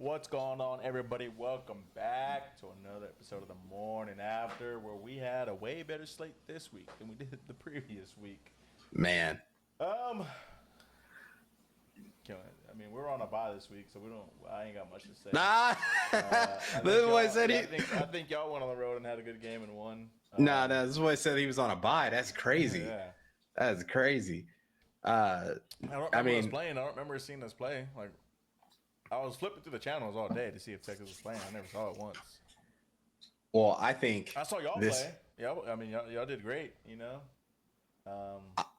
What's going on, everybody? Welcome back to another episode of the Morning After, where we had a way better slate this week than we did the previous week. Man. Um, I mean, we're on a bye this week, so I ain't got much to say. Nah. This boy said I think y'all went on the road and had a good game and won. Nah, this boy said he was on a bye. That's crazy. Yeah. That's crazy. I don't remember us playing. I don't remember seeing us play. Like, I was flipping through the channels all day to see if Texas was playing. I never saw it once. Well, I think I saw y'all play. Yeah, I mean, y'all did great. You know.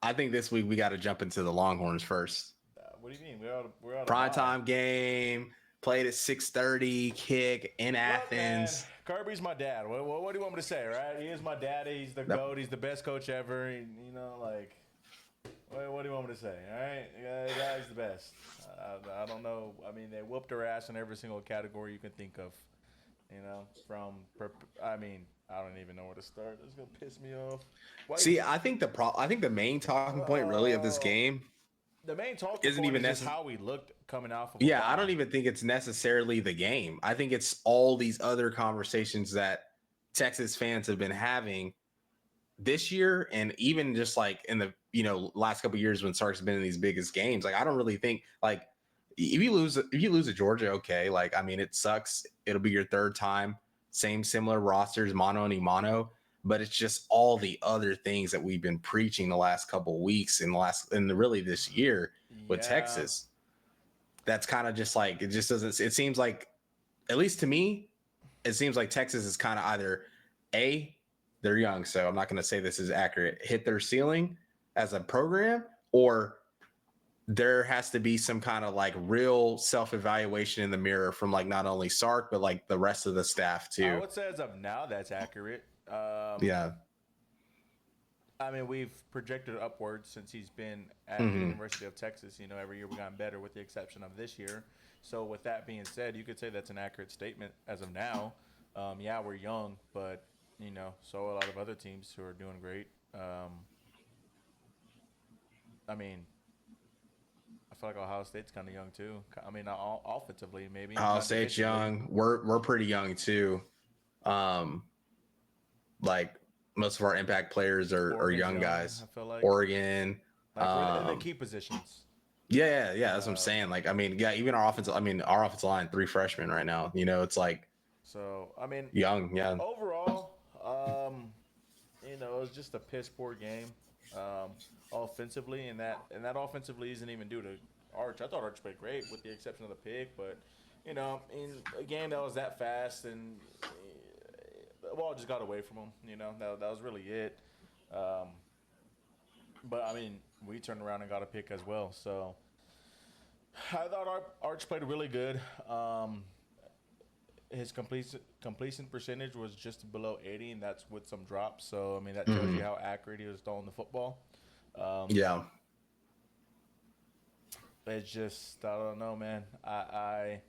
I think this week we got to jump into the Longhorns first. What do you mean? We're out Prime time game. Played at 6:30. Kick in Athens. Man, Kirby's my dad. What do you want me to say? Right? He is my daddy. He's the GOAT. He's the best coach ever. You know, like. What do you want me to say? All right, the guy's the best. I don't know. I mean, they whooped her ass in every single category you can think of. You know, I mean, I don't even know where to start. It's gonna piss me off. I think the main talking point really of this game. The main talking point is just how we looked coming off of. Yeah, I don't even think it's necessarily the game. I think it's all these other conversations that Texas fans have been having this year, and even just like in the last couple of years when Sark's been in these biggest games. Like, I don't really think, like, if you lose to Georgia, okay, like, I mean, it sucks. It'll be your third time, similar rosters, mono and mono, but it's just all the other things that we've been preaching the last couple of weeks and really this year with Texas. That's kind of just like, it seems like, at least to me, it seems like Texas is kind of either they're young, so I'm not going to say this is accurate, hit their ceiling as a program, or there has to be some kind of like real self-evaluation in the mirror from like not only Sark, but like the rest of the staff too. I would say as of now, that's accurate. Yeah. I mean, we've projected upwards since he's been at the University of Texas. You know, every year we've gotten better with the exception of this year. So with that being said, you could say that's an accurate statement as of now. Yeah, we're young, but, you know, so a lot of other teams who are doing great. I mean, I feel like Ohio State's kind of young too. I mean, offensively maybe. Ohio State's young. We're pretty young too. Like most of our impact players are young guys. I feel like Oregon. Like the key positions. Yeah. That's what I'm saying. Like, I mean, yeah, even our offensive line, 3 freshmen right now. You know, it's like. So I mean, young, yeah. Overall, you know, it was just a piss poor game. Offensively, and that offensively isn't even due to Arch. I thought Arch played great with the exception of the pick, but you know, in a game that was that fast and the ball just got away from him. You know, that was really it. But I mean, we turned around and got a pick as well. So I thought Arch played really good. His completion percentage was just below 80, and that's with some drops. So I mean, that tells you how accurate he was throwing the football. Yeah. It's just, I don't know, man. I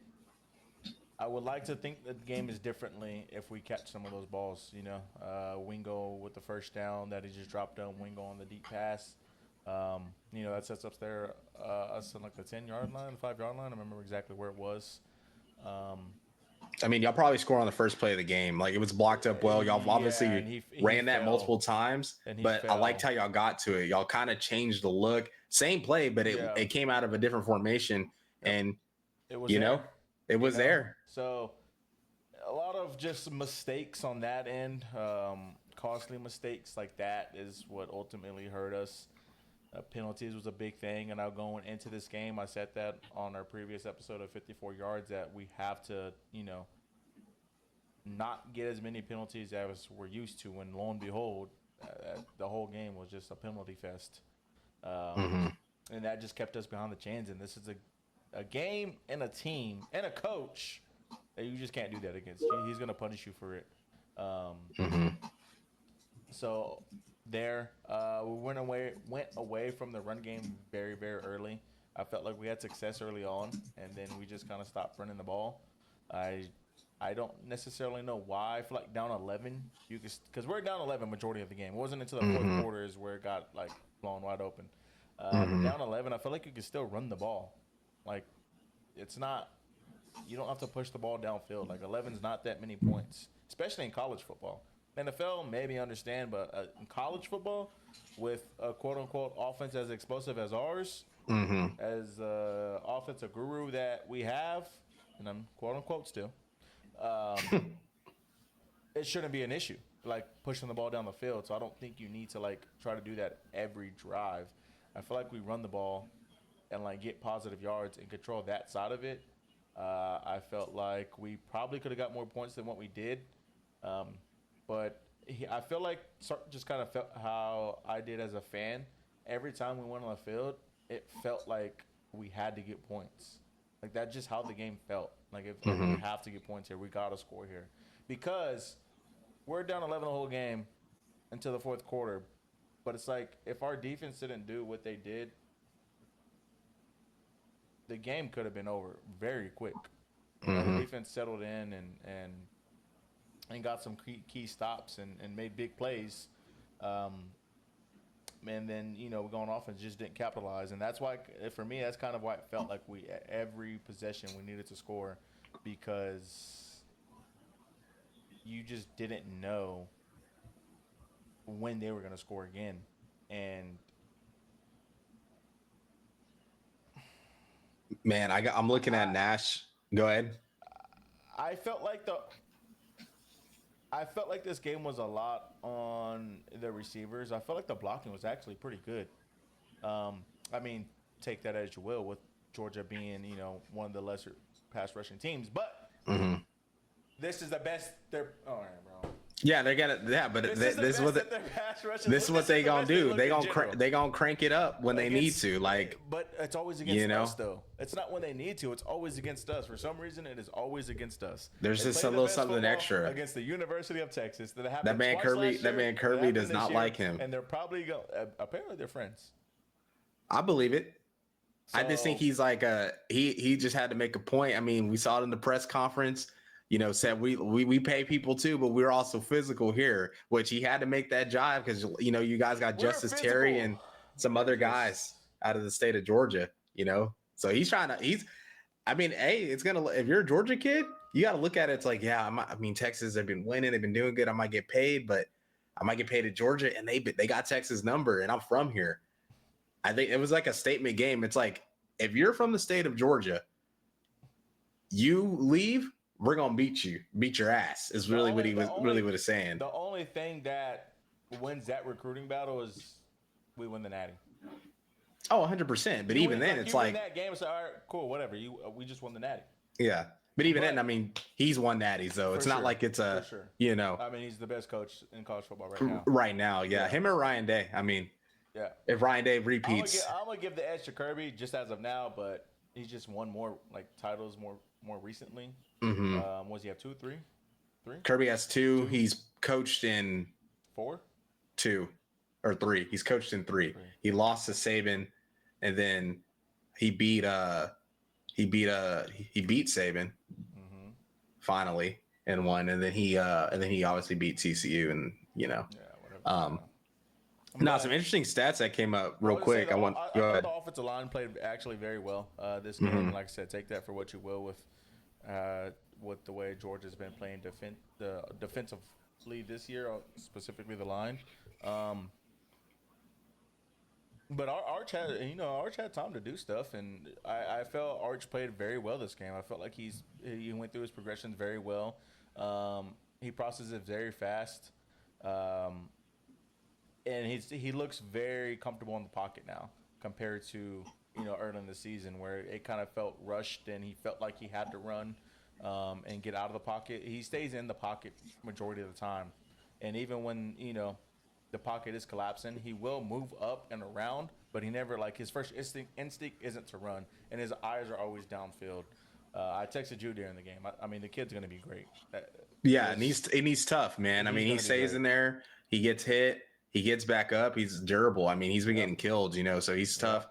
would like to think that the game is differently if we catch some of those balls. You know, Wingo with the first down that he just dropped down. Wingo on the deep pass. You know, that sets up there us on like the 10-yard line, the 5-yard line. I remember exactly where it was. I mean, y'all probably score on the first play of the game. Like, it was blocked up well. Y'all obviously ran that multiple times, but I liked how y'all got to it. Y'all kind of changed the look. Same play, but it came out of a different formation, and it was it was there. So a lot of just mistakes on that end, costly mistakes like that is what ultimately hurt us. Penalties was a big thing, and now going into this game, I said that on our previous episode of 54 yards that we have to, you know, not get as many penalties as we're used to. When lo and behold, the whole game was just a penalty fest, and that just kept us behind the chains. And this is a game and a team and a coach that you just can't do that against. He's gonna punish you for it. So. We went away from the run game very, very early. I felt like we had success early on, and then we just kind of stopped running the ball. I don't necessarily know why. I feel like down 11, because we're down 11 majority of the game. It wasn't until the fourth quarter is where it got like blown wide open. Down 11, I feel like you can still run the ball. Like, it's not you don't have to push the ball downfield. Like 11's not that many points, especially in college football. NFL, maybe understand, but in college football, with a quote unquote offense as explosive as ours, as offensive guru that we have, and I'm quote unquote still, it shouldn't be an issue, like pushing the ball down the field. So I don't think you need to like try to do that every drive. I feel like we run the ball and like get positive yards and control that side of it. I felt like we probably could have got more points than what we did. But I feel like just kind of felt how I did as a fan. Every time we went on the field, it felt like we had to get points. Like that's just how the game felt. Like if like, we have to get points here, we gotta score here, because we're down 11 the whole game until the fourth quarter. But it's like if our defense didn't do what they did, the game could have been over very quick. The defense settled in and got some key stops and made big plays. And then, we go on offense, just didn't capitalize. And that's why, for me, that's kind of why it felt like every possession we needed to score, because you just didn't know when they were going to score again. And man, I'm looking at Nash. Go ahead. I felt like this game was a lot on the receivers. I felt like the blocking was actually pretty good. I mean, take that as you will, with Georgia being, one of the lesser pass rushing teams. But this is the best. All right, bro. Yeah, they're gonna. Yeah, but this is what they gonna do. They gonna crank it up when they need to. Like, but it's always against us, though. It's not when they need to. It's always against us. For some reason, it is always against us. There's just a little something extra against the University of Texas that happened. That man Kirby. That man Kirby does not like him, and they're probably apparently they're friends. I believe it. So, I just think he's like he just had to make a point. I mean, we saw it in the press conference. Said we pay people too, but we're also physical here, which he had to make that jive because, you guys got Justice Terry and some other guys out of the state of Georgia, So he's trying to, it's going to, if you're a Georgia kid, you got to look at it. It's like, yeah, Texas, they've been winning. They've been doing good. I might get paid, but I might get paid at Georgia, and they got Texas number, and I'm from here. I think it was like a statement game. It's like, if you're from the state of Georgia, you leave, we're gonna beat your ass. Is really what he was saying. The only thing that wins that recruiting battle is we win the Natty. Oh, 100%. But even then, it's like that game. It's like, all right, cool, whatever. We just won the Natty. Yeah, but even then, he's won Natties though. It's not like it's a he's the best coach in college football right now. Right now, yeah. Him or Ryan Day. Yeah. If Ryan Day repeats, I'm gonna give the edge to Kirby just as of now, but he's just won more titles more recently. Was he have 2, 3? Kirby has 2. He's coached in 4, 2, or 3. He's coached in 3. He lost to Saban, and then he beat Saban finally and won, and then he obviously beat TCU, and some interesting stats that came up real quick. I thought the offensive line played actually very well this game. Like I said, take that for what you will with the way Georgia's been playing defensively this year, specifically the line. But Arch had time to do stuff, and I felt Arch played very well this game. I felt like he went through his progressions very well. He processes it very fast. And he looks very comfortable in the pocket now compared to early in the season where it kind of felt rushed and he felt like he had to run and get out of the pocket. He stays in the pocket majority of the time, and even when the pocket is collapsing, he will move up and around, but he never his first instinct isn't to run, and his eyes are always downfield. I texted you during the game. The kid's gonna be great. And he's tough, man. He stays in there. He gets hit. He gets back up. He's durable. He's been getting killed, so he's tough.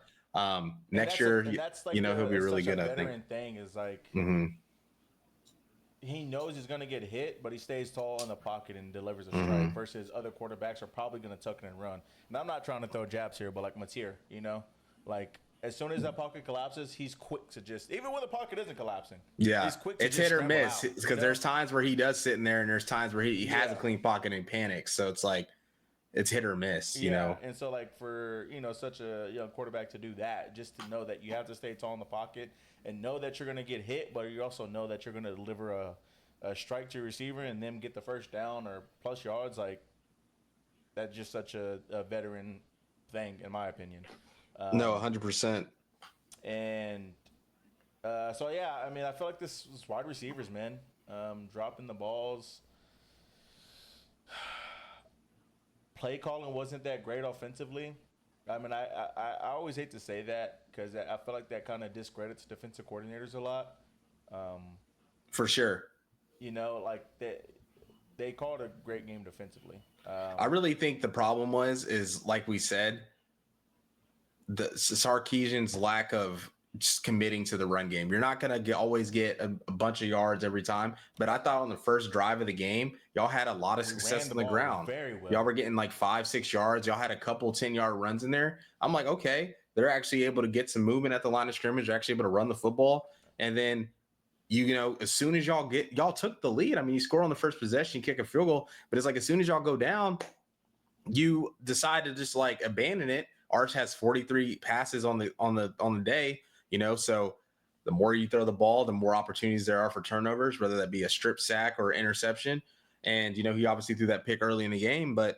Next year, he'll be really good. I think. Thing is he knows he's gonna get hit, but he stays tall in the pocket and delivers a strike. Versus other quarterbacks are probably gonna tuck it and run. And I'm not trying to throw jabs here, but like Mateer, as soon as that pocket collapses, he's quick to just, even when the pocket isn't collapsing, Yeah, he's quick to it's just hit or scramble miss out, because there's times where he does sit in there, and there's times where he has a clean pocket and panics. So it's like it's hit or miss, you know. And so like for such a young quarterback to do that, just to know that you have to stay tall in the pocket and know that you're going to get hit, but you also know that you're going to deliver a strike to your receiver and then get the first down or plus yards, like that's just such a veteran thing in my opinion. No, 100%. And so yeah, I mean, I feel like this was wide receivers, man, dropping the balls. Play calling wasn't that great offensively. I mean, I always hate to say that because I feel like that kind of discredits defensive coordinators a lot. For sure. Like they called a great game defensively. I really think the problem is like we said, the Sarkisian's lack of just committing to the run game. You're not going to always get a bunch of yards every time. But I thought on the first drive of the game, y'all had a lot of success on the ground. Very well. Y'all were getting like 5-6 yards. Y'all had a couple 10-yard runs in there. I'm like, okay, they're actually able to get some movement at the line of scrimmage. They're actually able to run the football. And then, as soon as y'all took the lead, I mean, you score on the first possession, you kick a field goal. But it's like as soon as y'all go down, you decide to just like abandon it. Arch has 43 passes on the day. So the more you throw the ball, the more opportunities there are for turnovers, whether that be a strip sack or interception. And, he obviously threw that pick early in the game, but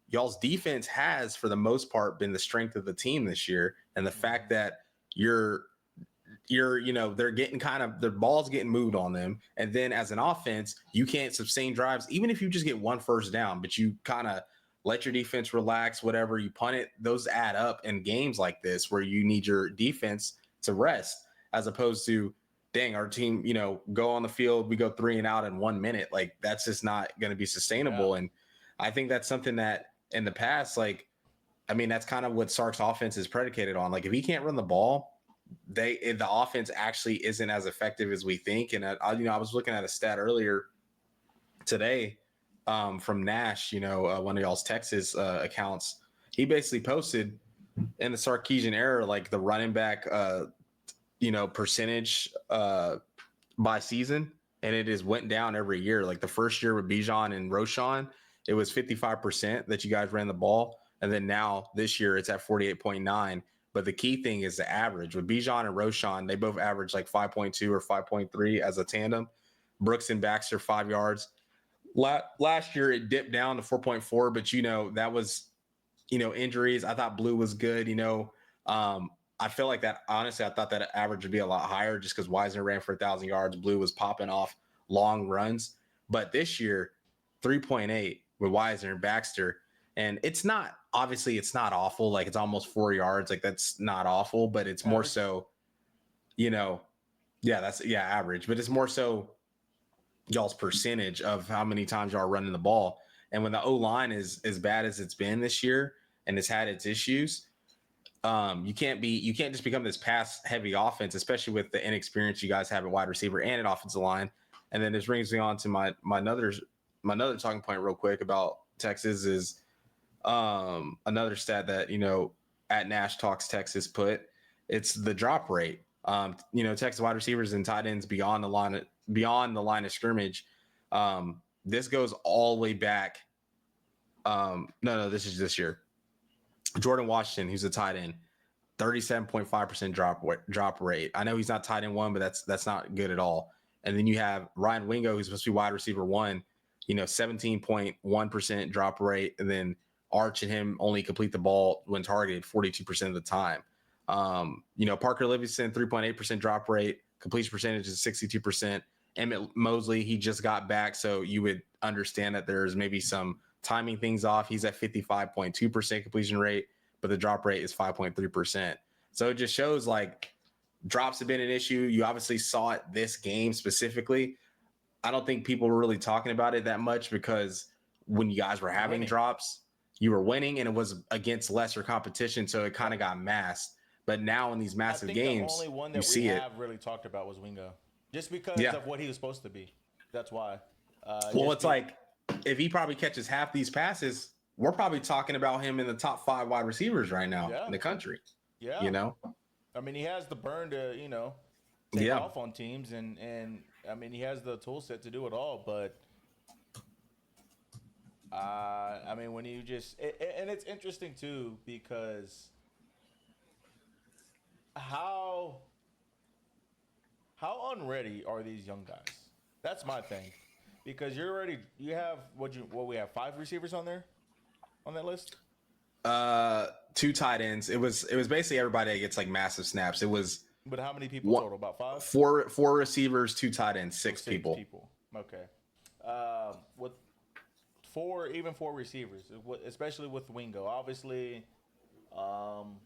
y'all's defense has, for the most part, been the strength of the team this year. And the fact that they're getting their ball's getting moved on them. And then as an offense, you can't sustain drives, even if you just get one first down, but you kind of let your defense relax, whatever, you punt it. Those add up in games like this where you need your defense to rest, as opposed to, dang, our team, go on the field, we go 3 and out in 1 minute. Like that's just not going to be sustainable. Yeah. And I think that's something that in the past, that's kind of what Sark's offense is predicated on. Like if he can't run the ball, the offense actually isn't as effective as we think. And I was looking at a stat earlier today from Nash, one of y'all's Texas accounts. He basically posted in the Sarkisian era, like the running back, percentage by season, and it has went down every year. Like the first year with Bijan and Roschon, it was 55% that you guys ran the ball, and then now this year it's at 48.9. But the key thing is the average. With Bijan and Roschon, they both average like 5.2 or 5.3 as a tandem. Brooks and Baxter 5 yards. Last year it dipped down to 4.4, but that was injuries. I thought Blue was good. I feel like that, honestly, I thought that average would be a lot higher just because Wisner ran for 1,000 yards. Blue was popping off long runs. But this year, 3.8 with Wisner and Baxter. And it's not awful. Like it's almost 4 yards. Like that's not awful, but it's average. More so, average. But it's more so y'all's percentage of how many times y'all are running the ball. And when the O-line is as bad as it's been this year and it's had its issues, you can't just become this pass heavy offense, especially with the inexperience you guys have at wide receiver and at offensive line. And then this brings me on to my another talking point real quick about Texas is another stat that at Nash Talks Texas put. It's the drop rate. Texas wide receivers and tight ends beyond the line of scrimmage. This goes all the way back. No, this is this year. Jordan Washington, who's a tight end, 37.5% drop rate. I know he's not tight end 1, but that's not good at all. And then you have Ryan Wingo, who's supposed to be wide receiver 1, 17.1% drop rate. And then Arch and him only complete the ball when targeted 42% of the time. Parker Livingston, 3.8% drop rate, completion percentage is 62%. Emmett Mosley, he just got back, so you would understand that there's maybe some timing things off. He's at 55.2% completion rate, but the drop rate is 5.3%. So it just shows like drops have been an issue. You obviously saw it this game specifically. I don't think people were really talking about it that much because when you guys were having drops, you were winning and it was against lesser competition. So it kind of got masked. But now in these massive games, the only one that we have really talked about was Wingo. Just because of what he was supposed to be. That's why. It's like if he probably catches half these passes, we're probably talking about him in the top 5 wide receivers right now in the country. Yeah. I mean, he has the burn to, take Yeah. off on teams, and I mean, he has the tool set to do it all. But I mean, when you and it's interesting too because how how unready are these young guys? That's my thing, because you have what we have 5 receivers on there on that list. Two tight ends. It was basically everybody that gets like massive snaps. It was But how many people one, total? About five? four receivers, two tight ends, So six six people. people. Okay. With even four receivers, especially with Wingo. Obviously, um,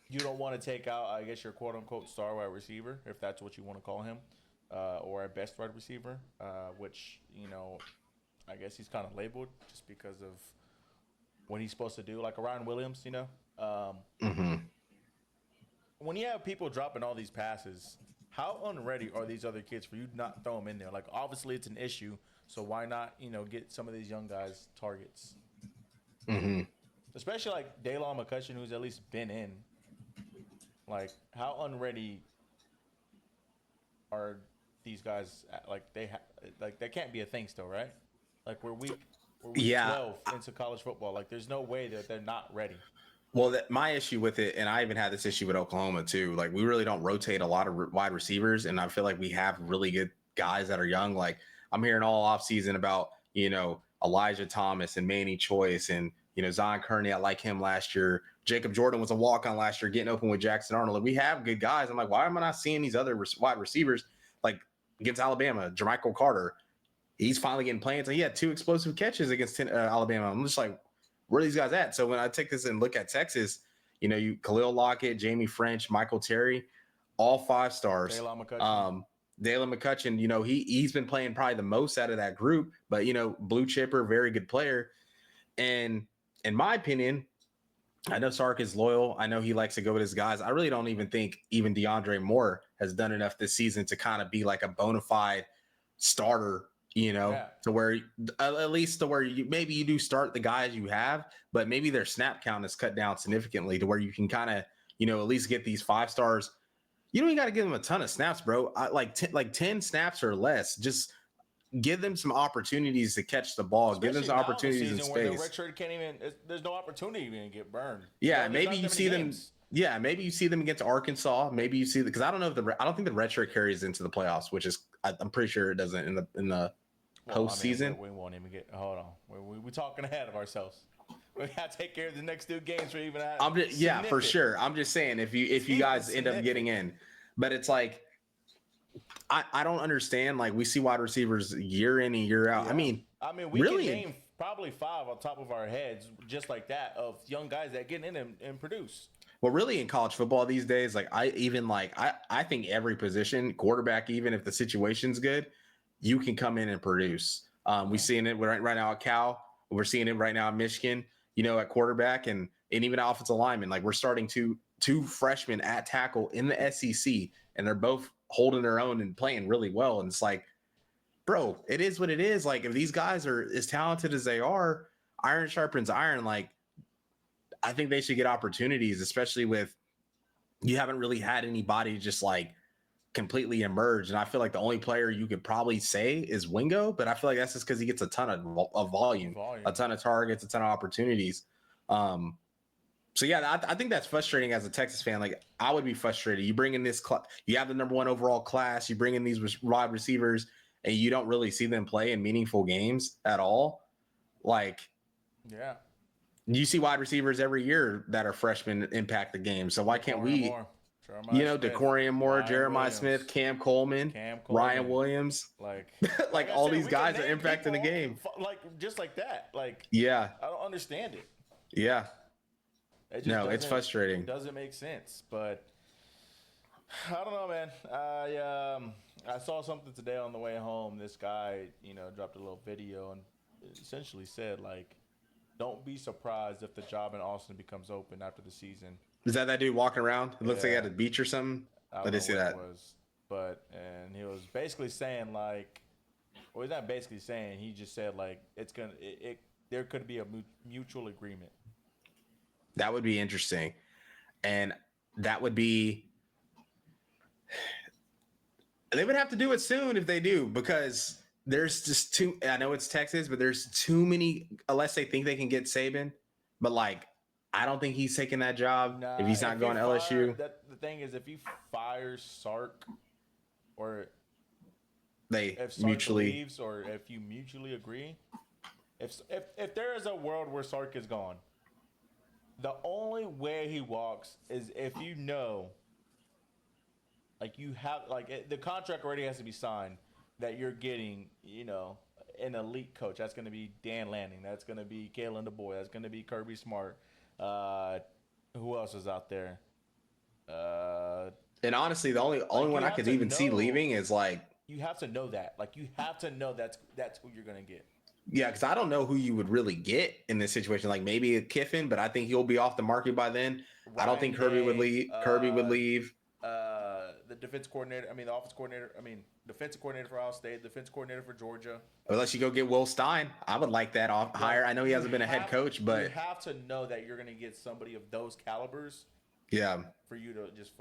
you don't want to take out, I guess, your quote unquote star wide receiver, if that's what you want to call him, or at best wide receiver, which, I guess he's kind of labeled just because of what he's supposed to do, like a Ryan Williams. Mm-hmm. When you have people dropping all these passes, how unready are these other kids for you to not throw them in there? Like, obviously, it's an issue, so why not, get some of these young guys targets? Mm-hmm. Especially like Daylon McCutcheon, who's at least been in. Like, how unready are these guys? Like, like that can't be a thing still, right? Like, we're week Yeah. 12 into college football. Like, there's no way that they're not ready. Well, my issue with it, and I even had this issue with Oklahoma too. Like, we really don't rotate a lot of wide receivers, and I feel like we have really good guys that are young. Like, I'm hearing all off season about Elijah Thomas and Manny Choice and Zion Kearney. I like him last year. Jacob Jordan was a walk on last year, getting open with Jackson Arnold. Like, we have good guys. I'm like, why am I not seeing these other wide receivers like against Alabama? Jermichael Carter, he's finally getting playing. So he had 2 explosive catches against Alabama. I'm just like, where are these guys at? So when I take this and look at Texas, you Khalil Lockett, Jamie French, Michael Terry, all 5 stars. Daylon McCutcheon. Daylon McCutcheon, he's been playing probably the most out of that group, but blue chipper, very good player. And in my opinion, I know Sark is loyal. I know he likes to go with his guys. I really don't even think even DeAndre Moore has done enough this season to kind of be like a bona fide starter, Yeah. to where at least to where maybe you do start the guys you have, but maybe their snap count is cut down significantly to where you can kind of, at least get these 5 stars. You don't even got to give them a ton of snaps, bro. Like 10 snaps or less. Just give them some opportunities to catch the ball. Especially give them some now opportunities in the season where the space. redshirt can't even. There's no opportunity to even get burned. Yeah, There's maybe not you that see many them. games. Yeah, maybe you see them against Arkansas. Maybe you see because I don't know if I don't think the red shirt carries into the playoffs, which is I'm pretty sure it doesn't in the postseason. I mean, we won't even get. Hold on, we're talking ahead of ourselves. We gotta take care of the next 2 games. We even have. Yeah, for sure. I'm just saying if you guys end up getting in, but it's like I don't understand. Like we see wide receivers year in and year out. Yeah. I mean, we really can name probably 5 on top of our heads, just like that, of young guys that get in and produce. Well, really in college football these days, like I think every position, quarterback, even if the situation's good, you can come in and produce. We're seeing it right now at Cal. We're seeing it right now at Michigan, at quarterback and even offensive lineman. Like we're starting two freshmen at tackle in the SEC, and they're both holding their own and playing really well. And it's like, bro, it is what it is. Like if these guys are as talented as they are, iron sharpens iron. Like I think they should get opportunities, especially with you haven't really had anybody just like completely emerge. And I feel like the only player you could probably say is Wingo, but I feel like that's just because he gets a ton of volume, a ton of targets, a ton of opportunities. So yeah, I think that's frustrating as a Texas fan. Like I would be frustrated. You bring in this, you have the number 1 overall class, you bring in these wide receivers, and you don't really see them play in meaningful games at all. Like, yeah. You see wide receivers every year that are freshmen impact the game. So why can't we, Decorian Moore, Jeremiah Smith, Cam Coleman, Ryan Williams, like all these guys are impacting the game. Like just like that. Like, yeah, I don't understand it. Yeah. No, it's frustrating. It doesn't make sense, but I don't know, man. I saw something today on the way home. This guy, dropped a little video and essentially said, like, don't be surprised if the job in Austin becomes open after the season. Is that dude walking around? It looks like he had a beach or something. I didn't see that. And he was basically saying, like, well, he's not basically saying. He just said, like, there could be a mutual agreement. That would be interesting. And that would be. They would have to do it soon if they do, because there's just too. I know it's Texas, but there's too many. Unless they think they can get Saban, but like, I don't think he's taking that job if he's not going to LSU. The thing is, if he fires Sark, or They if Sark mutually leaves, or if you mutually agree, if there is a world where Sark is gone, the only way he walks is if you know, like you have, the contract already has to be signed that you're getting, an elite coach. That's going to be Dan Lanning. That's going to be Kalen DeBoer. That's going to be Kirby Smart. Who else is out there? and honestly, the only one I could even see leaving is like, you have to know that. Like, you have to know that's who you're going to get. yeah, because I don't know who you would really get in this situation. Like maybe a Kiffin, but I think he'll be off the market by then. I don't think Kirby would leave. Kirby would leave. The defensive coordinator for Ohio State, defense coordinator for Georgia. Unless you go get Will Stein, I would like that hire. I know he hasn't been a head coach, but you have to know that you're going to get somebody of those calibers. Yeah, for you to just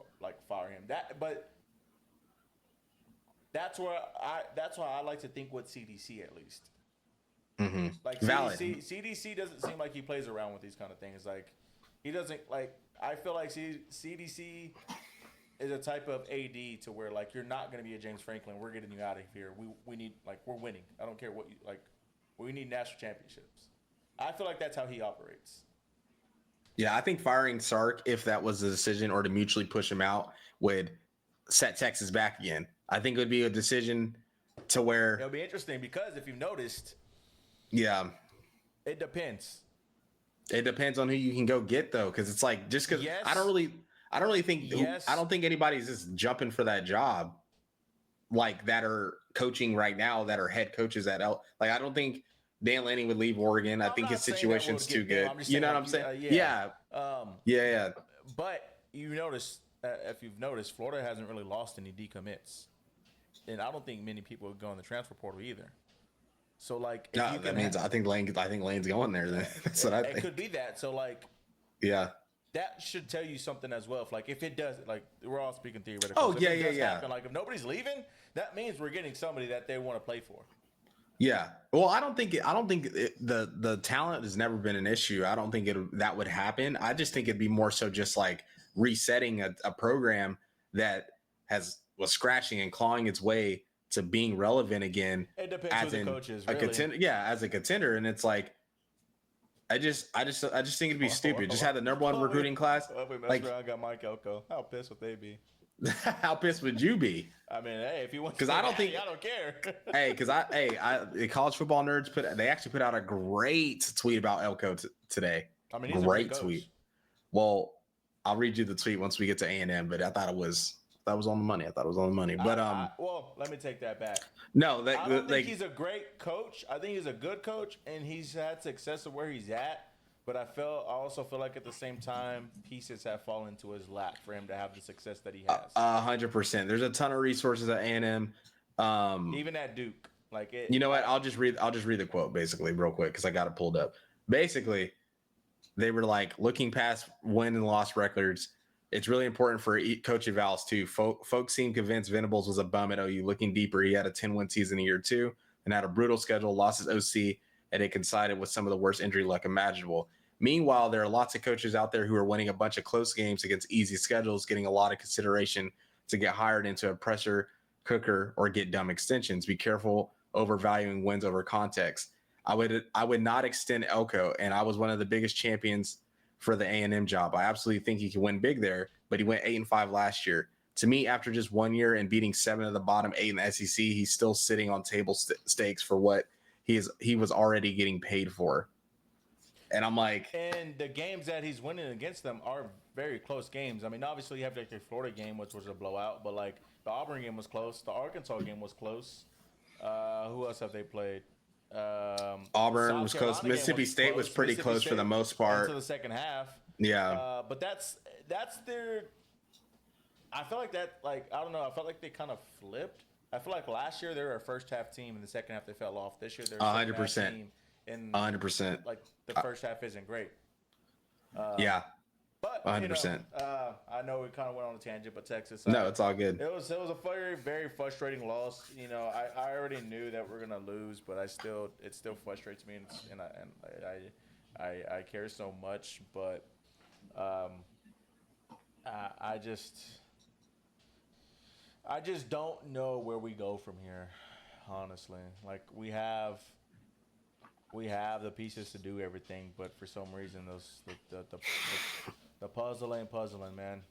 fire him. That's why I like to think with CDC at least. Mm-hmm. Like valid. CDC doesn't seem like he plays around with these kind of things. Like he doesn't like. I feel like CDC is a type of AD to where like you're not going to be a James Franklin. We're getting you out of here. We need we're winning. I don't care what you like. We need national championships. I feel like that's how he operates. Yeah, I think firing Sark, if that was the decision, or to mutually push him out, would set Texas back again. I think it would be a decision to where it'll be interesting because if you've noticed, yeah, it depends. It depends on who you can go get though, because it's like just because I don't really think I don't think anybody's just jumping for that job, like that are coaching right now that are head coaches at like I don't think Dan Lanning would leave Oregon. I think his situation's too good. You know what I'm saying? Yeah. But you notice, if you've noticed, Florida hasn't really lost any decommits, and I don't think many people would go in the transfer portal either. So like, I think Lane's going there. Then that's what I think. It could be that. So like, yeah, that should tell you something as well. If it does, like we're all speaking theoretically. Oh so yeah. Happen, like if nobody's leaving, that means we're getting somebody that they want to play for. Yeah. Well, I don't think the talent has never been an issue. I don't think that would happen. I just think it'd be more so just like resetting a program that was scratching and clawing its way to being relevant again. It depends as who the coach is, really. Contender. Yeah, as a contender, and it's like I just think it'd be stupid. Just have the number one recruiting class. I got Mike Elko. How pissed would they be? How pissed would you be? I mean, hey, if you want, because I don't care. Hey, because the college football nerds actually put out a great tweet about Elko today. I mean, he's great tweet. Well, I'll read you the tweet once we get to A&M, but I thought it was on the money. But well, let me take that back. No, I don't think he's a great coach. I think he's a good coach, and he's had success of where he's at. But I also feel like at the same time, pieces have fallen into his lap for him to have the success that he has. 100%. There's a ton of resources at A&M. Even at Duke, you know what? I'll just read the quote basically real quick because I got it pulled up. Basically, they were like looking past win and loss records. It's really important for coach evals too. Folks seem convinced Venables was a bum at OU. Looking deeper, he had a 10-win season in year 2 and had a brutal schedule, lost his OC, and it coincided with some of the worst injury luck imaginable. Meanwhile, there are lots of coaches out there who are winning a bunch of close games against easy schedules, getting a lot of consideration to get hired into a pressure cooker or get dumb extensions. Be careful overvaluing wins over context. I would not extend Elko, and I was one of the biggest champions for the A&M job. I absolutely think he can win big there, but he went 8-5 last year. To me, after just 1 year and beating 7 of the bottom 8 in the SEC, he's still sitting on table stakes for what he was already getting paid for. And I'm like, and the games that he's winning against them are very close games. I mean, obviously you have like the Florida game, which was a blowout, but like the Auburn game was close. The Arkansas game was close. Who else have they played? Auburn was close. Mississippi State was pretty close for the most part until the second half. Yeah, but that's their. I feel like that. Like I don't know. I felt like they kind of flipped. I feel like last year they were a first half team, and the second half they fell off. This year they're 100%. And 100%. Like the first half isn't great. Yeah. But 100%. I know we kind of went on a tangent, but Texas. No, it's all good. It was a very very frustrating loss. I already knew that we're gonna lose, but it still frustrates me, and I care so much. But I just don't know where we go from here. Honestly, like we have the pieces to do everything, but for some reason the puzzle ain't puzzling, man.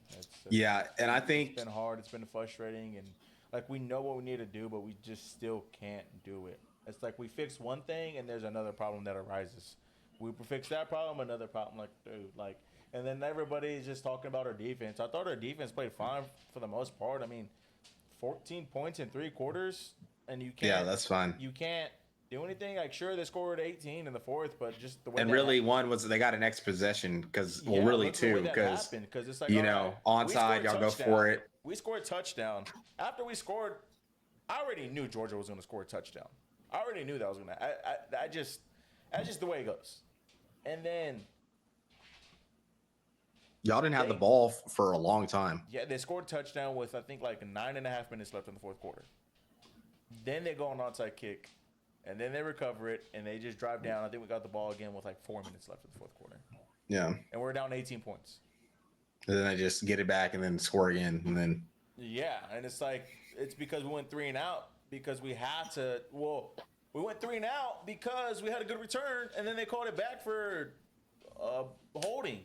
Yeah, and I think it's been hard. It's been frustrating, and like we know what we need to do, but we just still can't do it. It's like we fix one thing, and there's another problem that arises. We fix that problem, another problem. Like, dude, like, and then everybody is just talking about our defense. I thought our defense played fine for the most part. I mean, 14 points in 3 quarters, and that's fine. You can't do anything. Like, sure, they scored 18 in the fourth, but just the way And really, one was they got an next possession because, well, really two, because it's like, onside, y'all go for it. We scored a touchdown. After we scored, I already knew Georgia was going to score a touchdown. I already knew that was going to. That's just the way it goes. And then y'all didn't have the ball for a long time. Yeah, they scored a touchdown with I think like 9.5 minutes left in the fourth quarter. Then they go on onside kick. And then they recover it, and they just drive down. I think we got the ball again with like 4 minutes left in the fourth quarter. Yeah. And we're down 18 points. And then I just get it back and then score again. And then. Yeah. And it's like, it's because we went 3 and out because we had to. Well, we went 3 and out because we had a good return, and then they called it back for holding.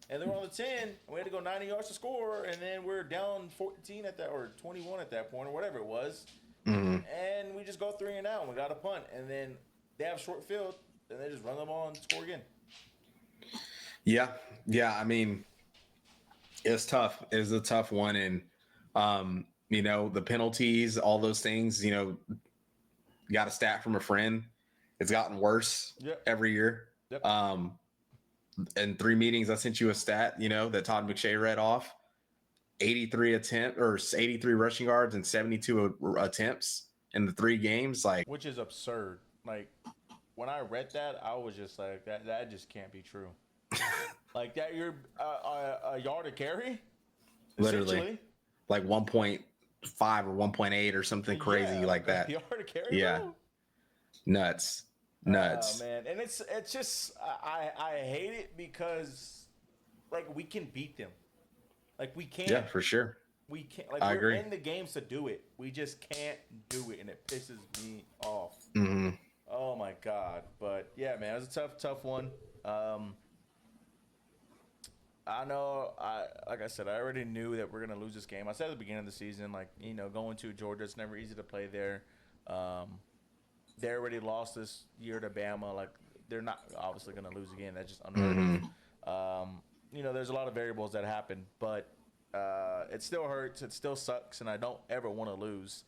And they were on the 10, and we had to go 90 yards to score, and then we're down 14 at that, or 21 at that point, or whatever it was. Mm-hmm. And we just go 3 and out. And we got a punt, and then they have short field, and they just run the ball and score again. Yeah. I mean, it's tough. It's a tough one, and the penalties, all those things. Got a stat from a friend. It's gotten worse every year. Yep. In 3 meetings, I sent you a stat. That Todd McShay read off. 83 rushing yards and 72 attempts in the 3 games, which is absurd. Like when I read that, I was just like, that just can't be true. Like that, you're a yard a carry, literally, like 1.5 or 1.8 or something crazy like that. Yard a carry, bro? Nuts. Oh man, and it's just I hate it because like we can beat them. Like we can't. Yeah, for sure. We can't. Like I agree. In the games to do it. We just can't do it, and it pisses me off. Mm-hmm. Oh my god! But yeah, man, it was a tough one. I know. Like I said, I already knew that we're gonna lose this game. I said at the beginning of the season, like going to Georgia, it's never easy to play there. They already lost this year to Bama. Like they're not obviously gonna lose again. That's just unheard of. There's a lot of variables that happen, but it still hurts. It still sucks, and I don't ever want to lose.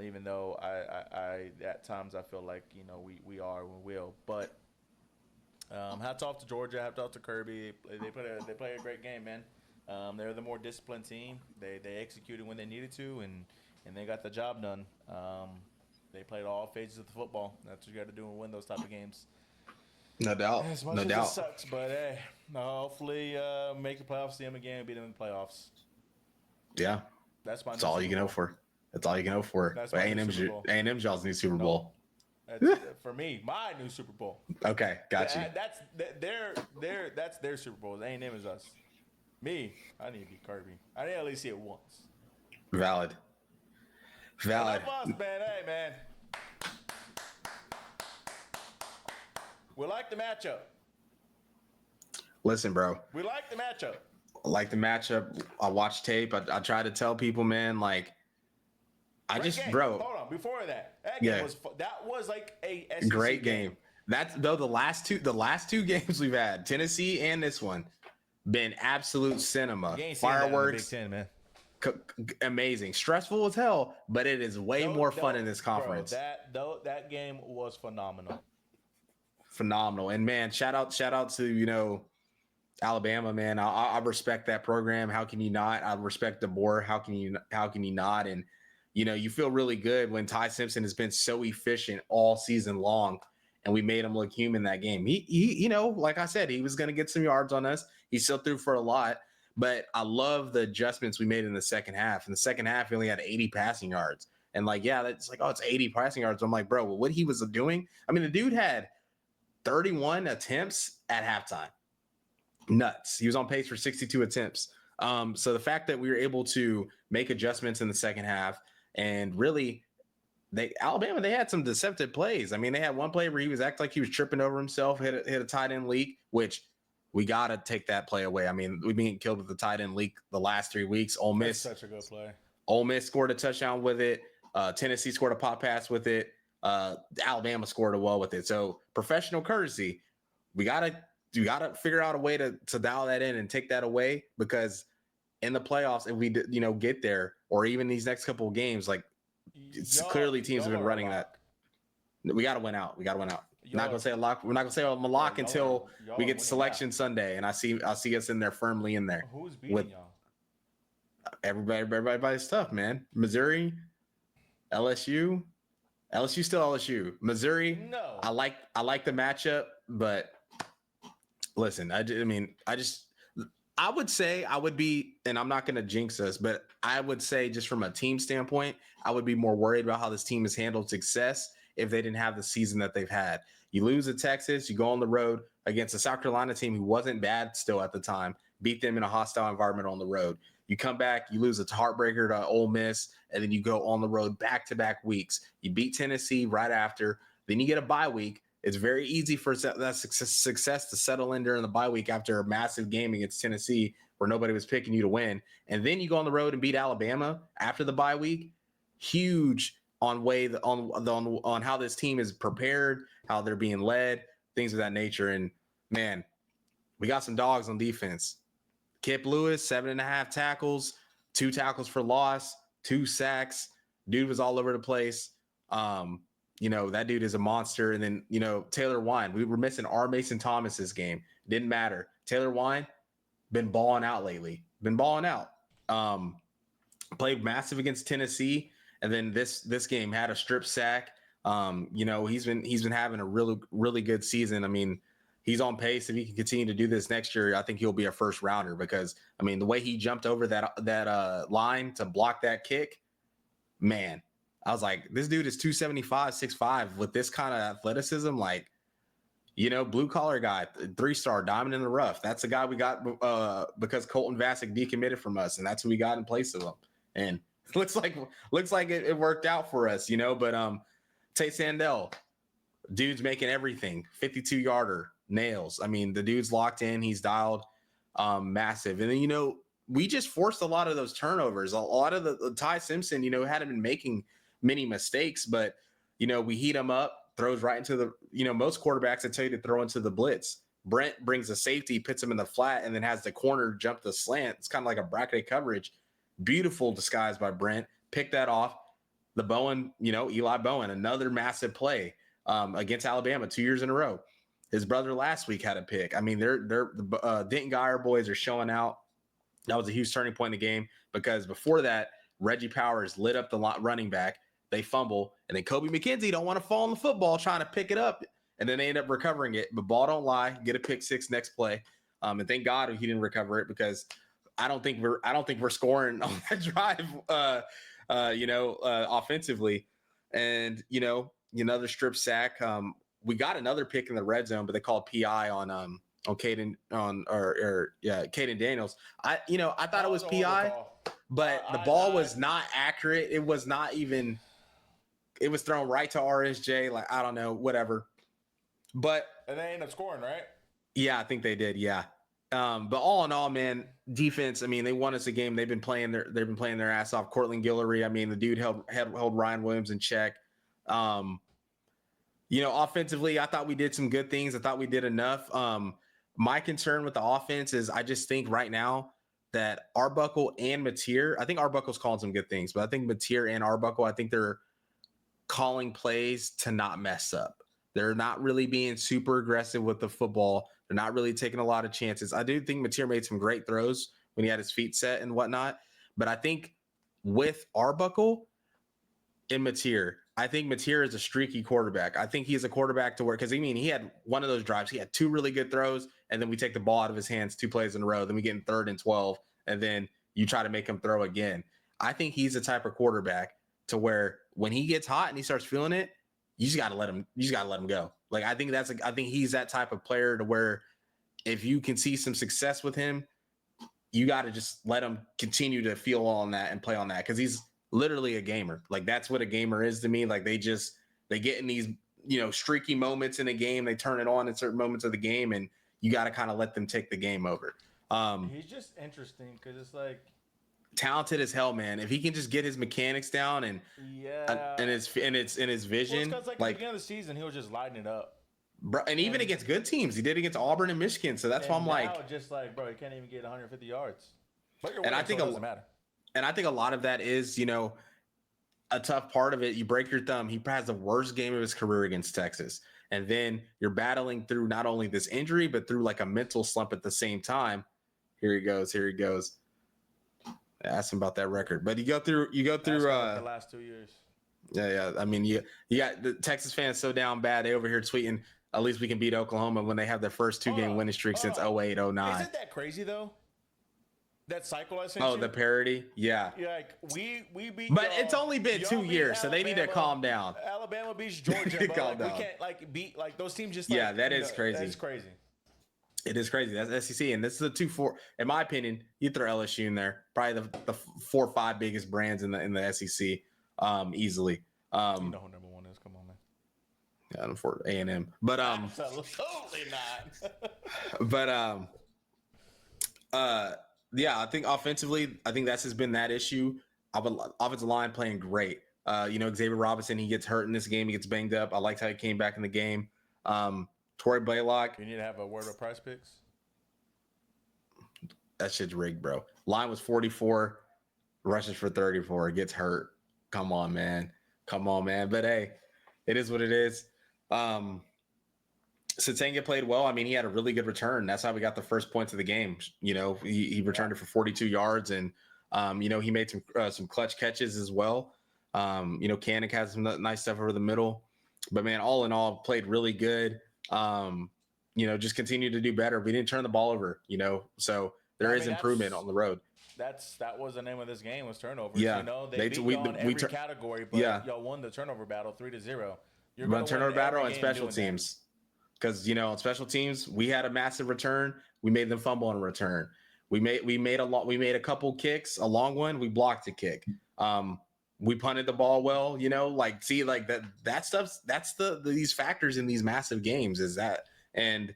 Even though I at times I feel like we will. But hats off to Georgia. Hats off to Kirby. They play a great game, man. They're the more disciplined team. They executed when they needed to, and they got the job done. They played all phases of the football. That's what you got to do and win those type of games. No doubt. As much as it sucks, but hey, hopefully make the playoffs, see them again, and beat them in the playoffs. Yeah. That's all you can hope for. That's all you can hope for. That's A&M's y'all's new Super Bowl. That's, for me, my new Super Bowl. Okay, got you. That's their Super Bowl. A&M is us. Me, I need to be Kirby. I need to at least see it once. Valid. Enough us, man. Hey, man. We like the matchup. Listen, bro. We like the matchup. I like the matchup. I watch tape. I try to tell people, man, like, bro. Hold on. Before that game was like a SEC great game. That's though the last two games we've had, Tennessee and this one, been absolute cinema. Fireworks, Big Ten, man. Amazing, stressful as hell, but it is way more fun in this conference. Bro, that game was phenomenal. And man, shout out to Alabama, man. I respect that program. How can you not? I respect DeBoer. How can you not? And you feel really good when Ty Simpson has been so efficient all season long. and we made him look human that game. He like I said, he was going to get some yards on us. He still threw for a lot, but I love the adjustments we made in the second half. In the second half, he only had 80 passing yards. And like, yeah, that's like, oh, it's 80 passing yards. I'm like, bro, what he was doing? I mean, the dude had 31 attempts at halftime. Nuts. He was on pace for 62 attempts. So the fact that we were able to make adjustments in the second half and really Alabama, they had some deceptive plays. I mean, they had one play where he was acting like he was tripping over himself, hit a tight end leak, which we got to take that play away. I mean, we've been killed with the tight end leak the last 3 weeks. Ole Miss, that's such a good play. Ole Miss scored a touchdown with it. Tennessee scored a pop pass with it. Alabama scored a well with it. So professional courtesy, we gotta figure out a way to dial that in and take that away, because in the playoffs, if we get there, or even these next couple of games, like it's clearly teams have been running that. We got to win out. Not gonna say a lock. We're not gonna say I'm a lock until we get selection Sunday, and I'll see us in there firmly in there. Who's beating y'all? Everybody's stuff, man. Missouri, LSU still LSU. Missouri, no. I like the matchup, but listen, I would say I would be, and I'm not going to jinx us, but I would say just from a team standpoint, I would be more worried about how this team has handled success if they didn't have the season that they've had. You lose at Texas, you go on the road against a South Carolina team who wasn't bad still at the time, beat them in a hostile environment on the road. You come back, you lose a heartbreaker to Ole Miss, and then you go on the road back-to-back weeks. You beat Tennessee right after, then you get a bye week. It's very easy for that success to settle in during the bye week after a massive game against Tennessee where nobody was picking you to win. And then you go on the road and beat Alabama after the bye week. Huge on how this team is prepared, how they're being led, things of that nature. And man, we got some dogs on defense. Kip Lewis, 7.5 tackles, 2 tackles for loss, 2 sacks. Dude was all over the place. That dude is a monster. And then, Taylor Wine, we were missing our Mason Thomas this game. Didn't matter. Taylor Wine, been balling out lately. Played massive against Tennessee. And then this game had a strip sack. He's been having a really, really good season. I mean, he's on pace. If he can continue to do this next year, I think he'll be a first rounder, because I mean, the way he jumped over that line to block that kick, man, I was like, this dude is 275, 6'5" with this kind of athleticism. Like, blue collar guy, 3-star, diamond in the rough. That's the guy we got because Colton Vasek decommitted from us, and that's who we got in place of him. And looks like it worked out for us, But Tate Sandell, dude's making everything 52-yarder nails. I mean, the dude's locked in. He's dialed, massive. And then we just forced a lot of those turnovers. A lot of the Ty Simpson, hadn't been making many mistakes, but we heat him up, throws right into the, most quarterbacks that tell you to throw into the blitz. Brent brings a safety, puts him in the flat, and then has the corner jump the slant. It's kind of like a bracketed coverage. Beautiful disguise by Brent. Pick that off. The Bowen, Eli Bowen, another massive play against Alabama 2 years in a row. His brother last week had a pick. I mean, the Denton Geyer boys are showing out. That was a huge turning point in the game, because before that, Reggie Powers lit up the running back. They fumble, and then Kobe McKenzie don't want to fall on the football trying to pick it up, and then they end up recovering it. But ball don't lie. Get a pick six next play, and thank God he didn't recover it, because I don't think we're scoring on that drive. Offensively, and another strip sack. We got another pick in the red zone, but they called PI on Caden Caden Daniels. I thought it was PI, but the ball was not accurate. It was not even. It was thrown right to RSJ. Like, I don't know, whatever. But and they ended up scoring, right? Yeah, I think they did. Yeah. But all in all, man, defense. I mean, they won us a game. They've been playing their ass off. Cortland Guillory. I mean, the dude held Ryan Williams in check. Offensively, I thought we did some good things. I thought we did enough. My concern with the offense is I just think right now that Arbuckle and Mateer, I think Arbuckle's calling some good things, but I think Mateer and Arbuckle, I think they're calling plays to not mess up. They're not really being super aggressive with the football. They're not really taking a lot of chances. I do think Mateer made some great throws when he had his feet set and whatnot. But I think with Arbuckle and Mateer, I think Mateer is a streaky quarterback. I think he's a quarterback to where, because he had one of those drives. He had 2 really good throws, and then we take the ball out of his hands 2 plays in a row. Then we get in 3rd and 12, and then you try to make him throw again. I think he's the type of quarterback to where when he gets hot and he starts feeling it, you just got to let him. You just got to let him go. Like I think he's that type of player to where if you can see some success with him, you got to just let him continue to feel on that and play on that because he's literally a gamer. Like that's what a gamer is to me. Like they get in these, streaky moments in a game. They turn it on in certain moments of the game, and you got to kind of let them take the game over. He's just interesting because it's like talented as hell, man. If he can just get his mechanics down and his vision, well, like at the beginning of the season, he was just lighting it up. Bro, and even against good teams, he did against Auburn and Michigan. So that's why I'm like, just like, bro, he can't even get 150 yards. But you're and I think it doesn't matter. And I think a lot of that is, a tough part of it. You break your thumb. He has the worst game of his career against Texas. And then you're battling through not only this injury, but through like a mental slump at the same time. Here he goes. Ask him about that record. But you go through the last 2 years. Yeah. I mean, you got the Texas fans so down bad. They over here tweeting, at least we can beat Oklahoma when they have their first 2-game winning streak since 08, 09. Isn't that crazy though? That cycle I sent you? Oh, the parody? Yeah. Like we beat But it's only been 2 years, so they need to calm down. Alabama beats Georgia, but calm down. We can't beat those teams just that is crazy. That's crazy. It is crazy. That's SEC, and this is a 2-4. In my opinion, you throw LSU in there, probably the 4 or 5 biggest brands in the SEC, easily. You know who number 1 is? Come on, man. Yeah, for A&M, but absolutely not. But yeah, I think offensively, I think that's just been that issue. Offensive line playing great. Xavier Robinson, he gets hurt in this game. He gets banged up. I liked how he came back in the game. Torrey Blaylock. You need to have a word with Price Picks. That shit's rigged, bro. Line was 44, rushes for 34. Gets hurt. Come on, man. But hey, it is what it is. Satanga played well. I mean, he had a really good return. That's how we got the first points of the game. He returned it for 42 yards, and he made some clutch catches as well. Kanik has some nice stuff over the middle. But man, all in all, played really good. Just continue to do better. We didn't turn the ball over. So there is improvement on the road. That was the name of this game, was turnovers. Yeah, they beat you on every category, but y'all won the turnover battle 3-0. You're going to turnover battle and special teams. Because on special teams, we had a massive return. We made them fumble on a return. We made a couple kicks, a long one. We blocked a kick. We punted the ball well. That stuff. That's these factors in these massive games. Is that and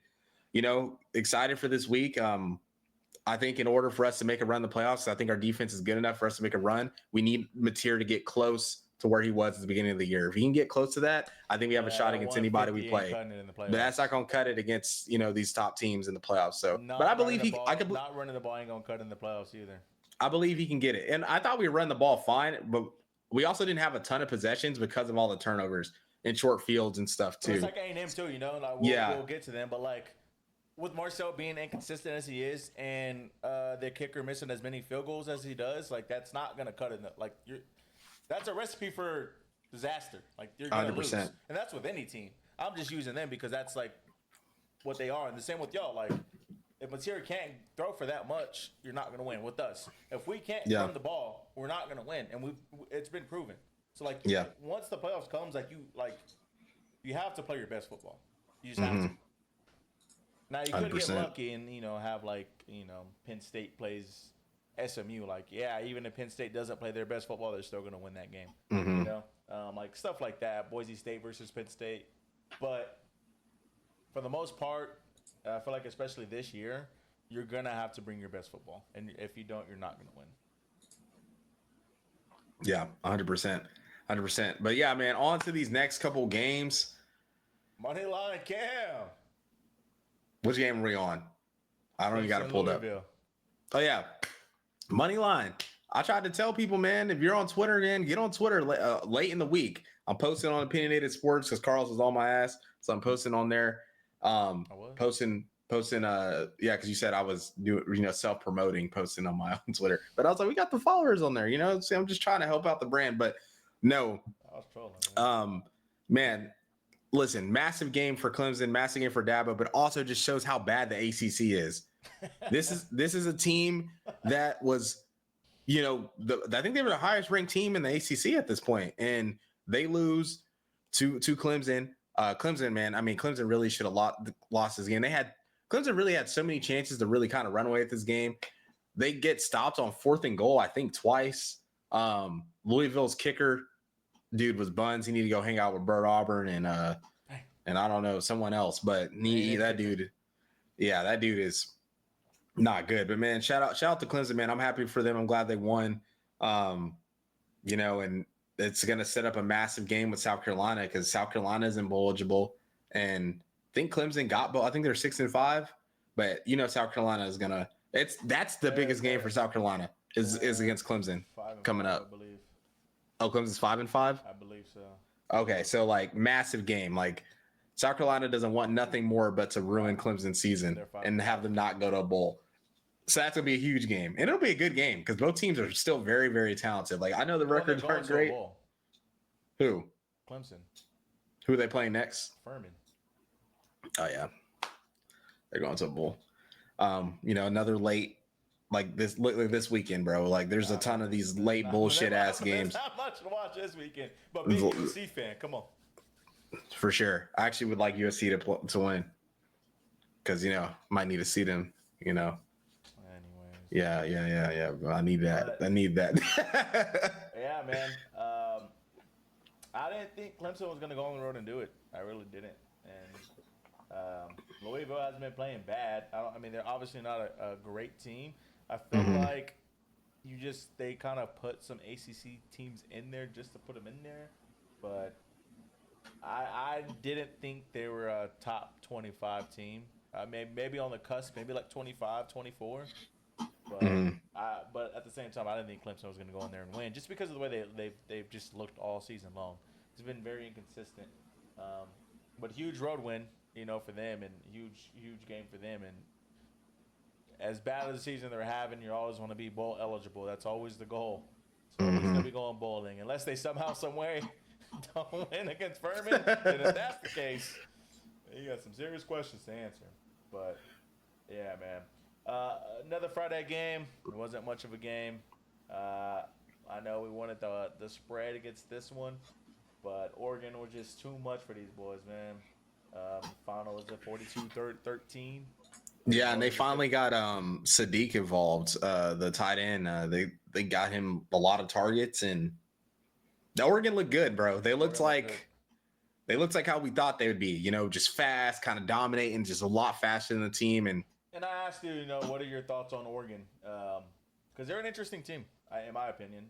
excited for this week. I think in order for us to make a run in the playoffs, I think our defense is good enough for us to make a run. We need Mateer to get close to where he was at the beginning of the year. If he can get close to that, I think we have a shot against anybody we play. But that's not going to cut it against these top teams in the playoffs. So, but I believe not running the ball ain't going to cut in the playoffs either. I believe he can get it. And I thought we were running the ball fine, but we also didn't have a ton of possessions because of all the turnovers in short fields and stuff too. It's like A&M too, we'll get to them, but with Marcel being inconsistent as he is, and the kicker missing as many field goals as he does, that's not going to cut it. That's a recipe for disaster. You're going to lose. And that's with any team. I'm just using them because that's what they are. And the same with y'all. If Mateer can't throw for that much, you're not going to win with us. If we can't run the ball, we're not going to win. And it's been proven. So once the playoffs comes, you have to play your best football. You just have to. Now you could 100%. get lucky and have Penn State plays SMU. Even if Penn State doesn't play their best football, they're still going to win that game. Mm-hmm. Stuff like that. Boise State versus Penn State. But for the most part, I feel like especially this year, you're going to have to bring your best football. And if you don't, you're not going to win. Yeah, 100%. 100%. But yeah, man, on to these next couple games. Moneyline Cam. Which game are we on? I don't even got it pulled up. Oh, yeah. Moneyline. I tried to tell people, man, if you're on Twitter, man, get on Twitter late in the week. I'm posting on Opinionated Sports because Carlos was on my ass. So I'm posting on there. Posting, because you said I was doing, self-promoting, posting on my own Twitter. But I was like, we got the followers on there, so I'm just trying to help out the brand. But no, was trolling. Man. Man, listen, massive game for Clemson, massive game for Dabo, but also just shows how bad the ACC is. This is a team that was, I think they were the highest ranked team in the ACC at this point, and they lose to Clemson. Clemson, man, I mean, Clemson really should have lost this game. Clemson really had so many chances to really kind of run away with this game. They get stopped on 4th and goal, I think twice. Louisville's kicker, dude, was buns. He needed to go hang out with Bert Auburn and I don't know, someone else, but that dude is not good. But man, shout out to Clemson, man. I'm happy for them. I'm glad they won. And it's gonna set up a massive game with South Carolina because South Carolina is eligible, and I think Clemson got both. I think they're 6-5, but South Carolina is gonna. That's the biggest game for South Carolina is against Clemson coming up. I believe. Oh, Clemson's 5-5. I believe so. Okay, so like massive game. Like South Carolina doesn't want nothing more but to ruin Clemson's season and have them not go to a bowl. So that's gonna be a huge game, and it'll be a good game because both teams are still very, very talented. Like I know the records aren't great. Who? Clemson. Who are they playing next? Furman. Oh yeah, they're going to a bowl. Another late like this weekend, bro. Like there's a ton of these late bullshit ass games. Not much to watch this weekend, but being a USC fan, come on. For sure, I actually would like USC to win because might need to see them. Anyways. Yeah. I need that. Yeah, man. I didn't think Clemson was going to go on the road and do it. I really didn't. And Louisville hasn't been playing bad. They're obviously not a great team. I feel like they kind of put some ACC teams in there just to put them in there. But I didn't think they were a top 25 team. Maybe on the cusp, maybe like 25, 24. But at the same time, I didn't think Clemson was going to go in there and win just because of the way they've just looked all season long. It's been very inconsistent. But huge road win, for them, and huge game for them. And as bad as the season they're having, you always want to be bowl eligible. That's always the goal. So he's going to be going bowling. Unless they somehow, some way don't win against Furman, and if that's the case, you got some serious questions to answer. But, yeah, man. Another Friday game. It wasn't much of a game. I know we wanted the spread against this one, but Oregon was just too much for these boys, man. Final was at 42-13. Yeah, and they finally got Sadiq involved, the tight end. They got him a lot of targets, and the Oregon looked good, bro. They looked like how we thought they would be. Just fast, kind of dominating, just a lot faster than the team. And I asked you, what are your thoughts on Oregon? Because they're an interesting team, in my opinion.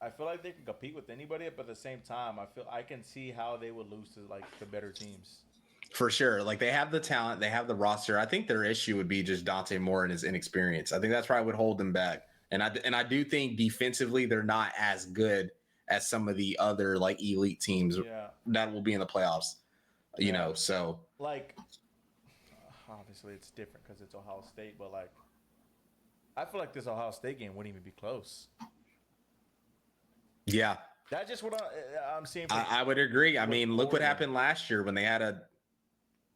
I feel like they can compete with anybody, but at the same time, I can see how they would lose to like the better teams. For sure, like they have the talent, they have the roster. I think their issue would be just Dante Moore and his inexperience. I think that's probably would hold them back. And I do think defensively they're not as good as some of the other like elite teams that will be in the playoffs. So like obviously it's different because it's Ohio State, but like I feel like this Ohio State game wouldn't even be close. Yeah, that's just what I'm seeing. I would agree. I mean, look what happened last year when they had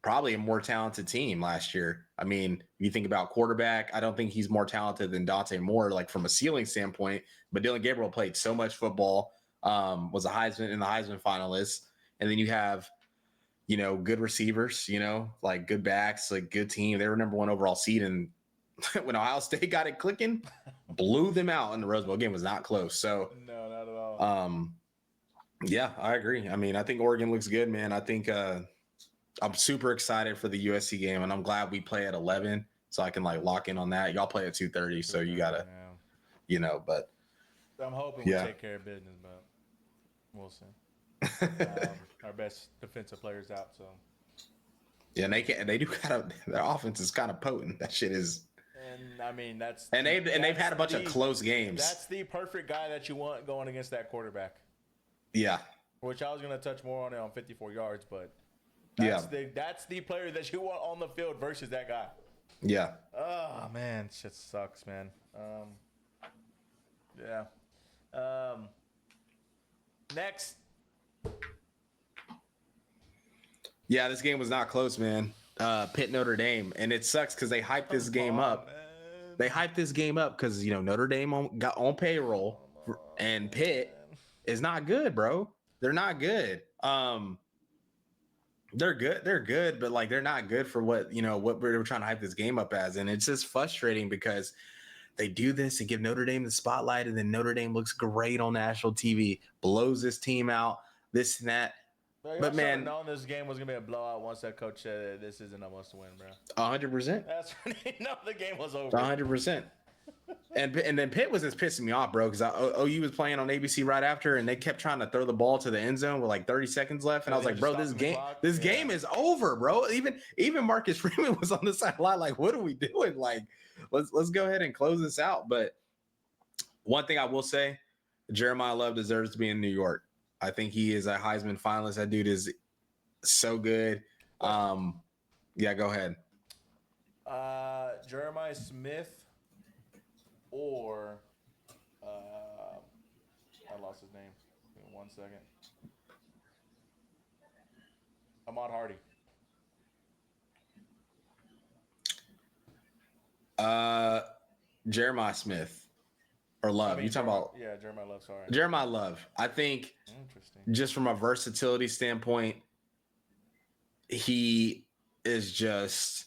probably a more talented team last year. I mean, you think about quarterback, I don't think he's more talented than Dante Moore, like from a ceiling standpoint, but Dylan Gabriel played so much football, was a Heisman finalist. And then you have, good receivers, like good backs, like good team. They were number 1 overall seed. And when Ohio State got it clicking, blew them out in the Rose Bowl game. Was not close. So no, not at all. Yeah, I agree. I mean, I think Oregon looks good, man. I think, I'm super excited for the USC game, and I'm glad we play at 11, so I can like lock in on that. Y'all play at 2:30, so you gotta, But I'm hoping we take care of business, but we'll see. Our best defensive players out, so yeah, and they do kind of their offense is kind of potent. That shit is, and I mean they've had a bunch of close games. That's the perfect guy that you want going against that quarterback. Yeah, which I was gonna touch more on it on 54 yards, but. That's the player that you want on the field versus that guy. Yeah. Oh man, shit sucks, man. Yeah. Next. Yeah, this game was not close, man. Pitt Notre Dame, and it sucks because they hyped this game up. Man. They hyped this game up because Notre Dame got on payroll, and Pitt is not good, bro. They're not good. They're good. They're good, but like they're not good for what what we were trying to hype this game up as, and it's just frustrating because they do this and give Notre Dame the spotlight, and then Notre Dame looks great on national TV, blows this team out, this and that. But man, knowing this game was gonna be a blowout once that coach said this isn't a must win, bro. 100%. That's when they know the game was over. 100%. And then Pitt was just pissing me off, bro, because OU was playing on ABC right after, and they kept trying to throw the ball to the end zone with like 30 seconds left, and I was like, bro, this game is over, bro. Even Marcus Freeman was on the sideline, like, what are we doing? Like, let's go ahead and close this out. But one thing I will say, Jeremiah Love deserves to be in New York. I think he is a Heisman finalist. That dude is so good. Yeah, go ahead. Jeremiah Smith or I lost his name. Give me 1 second. Ahmad Hardy. Jeremiah Smith or Love. You talking about? Yeah, Jeremiah Love. Sorry, Jeremiah Love. I think just from a versatility standpoint, he is just.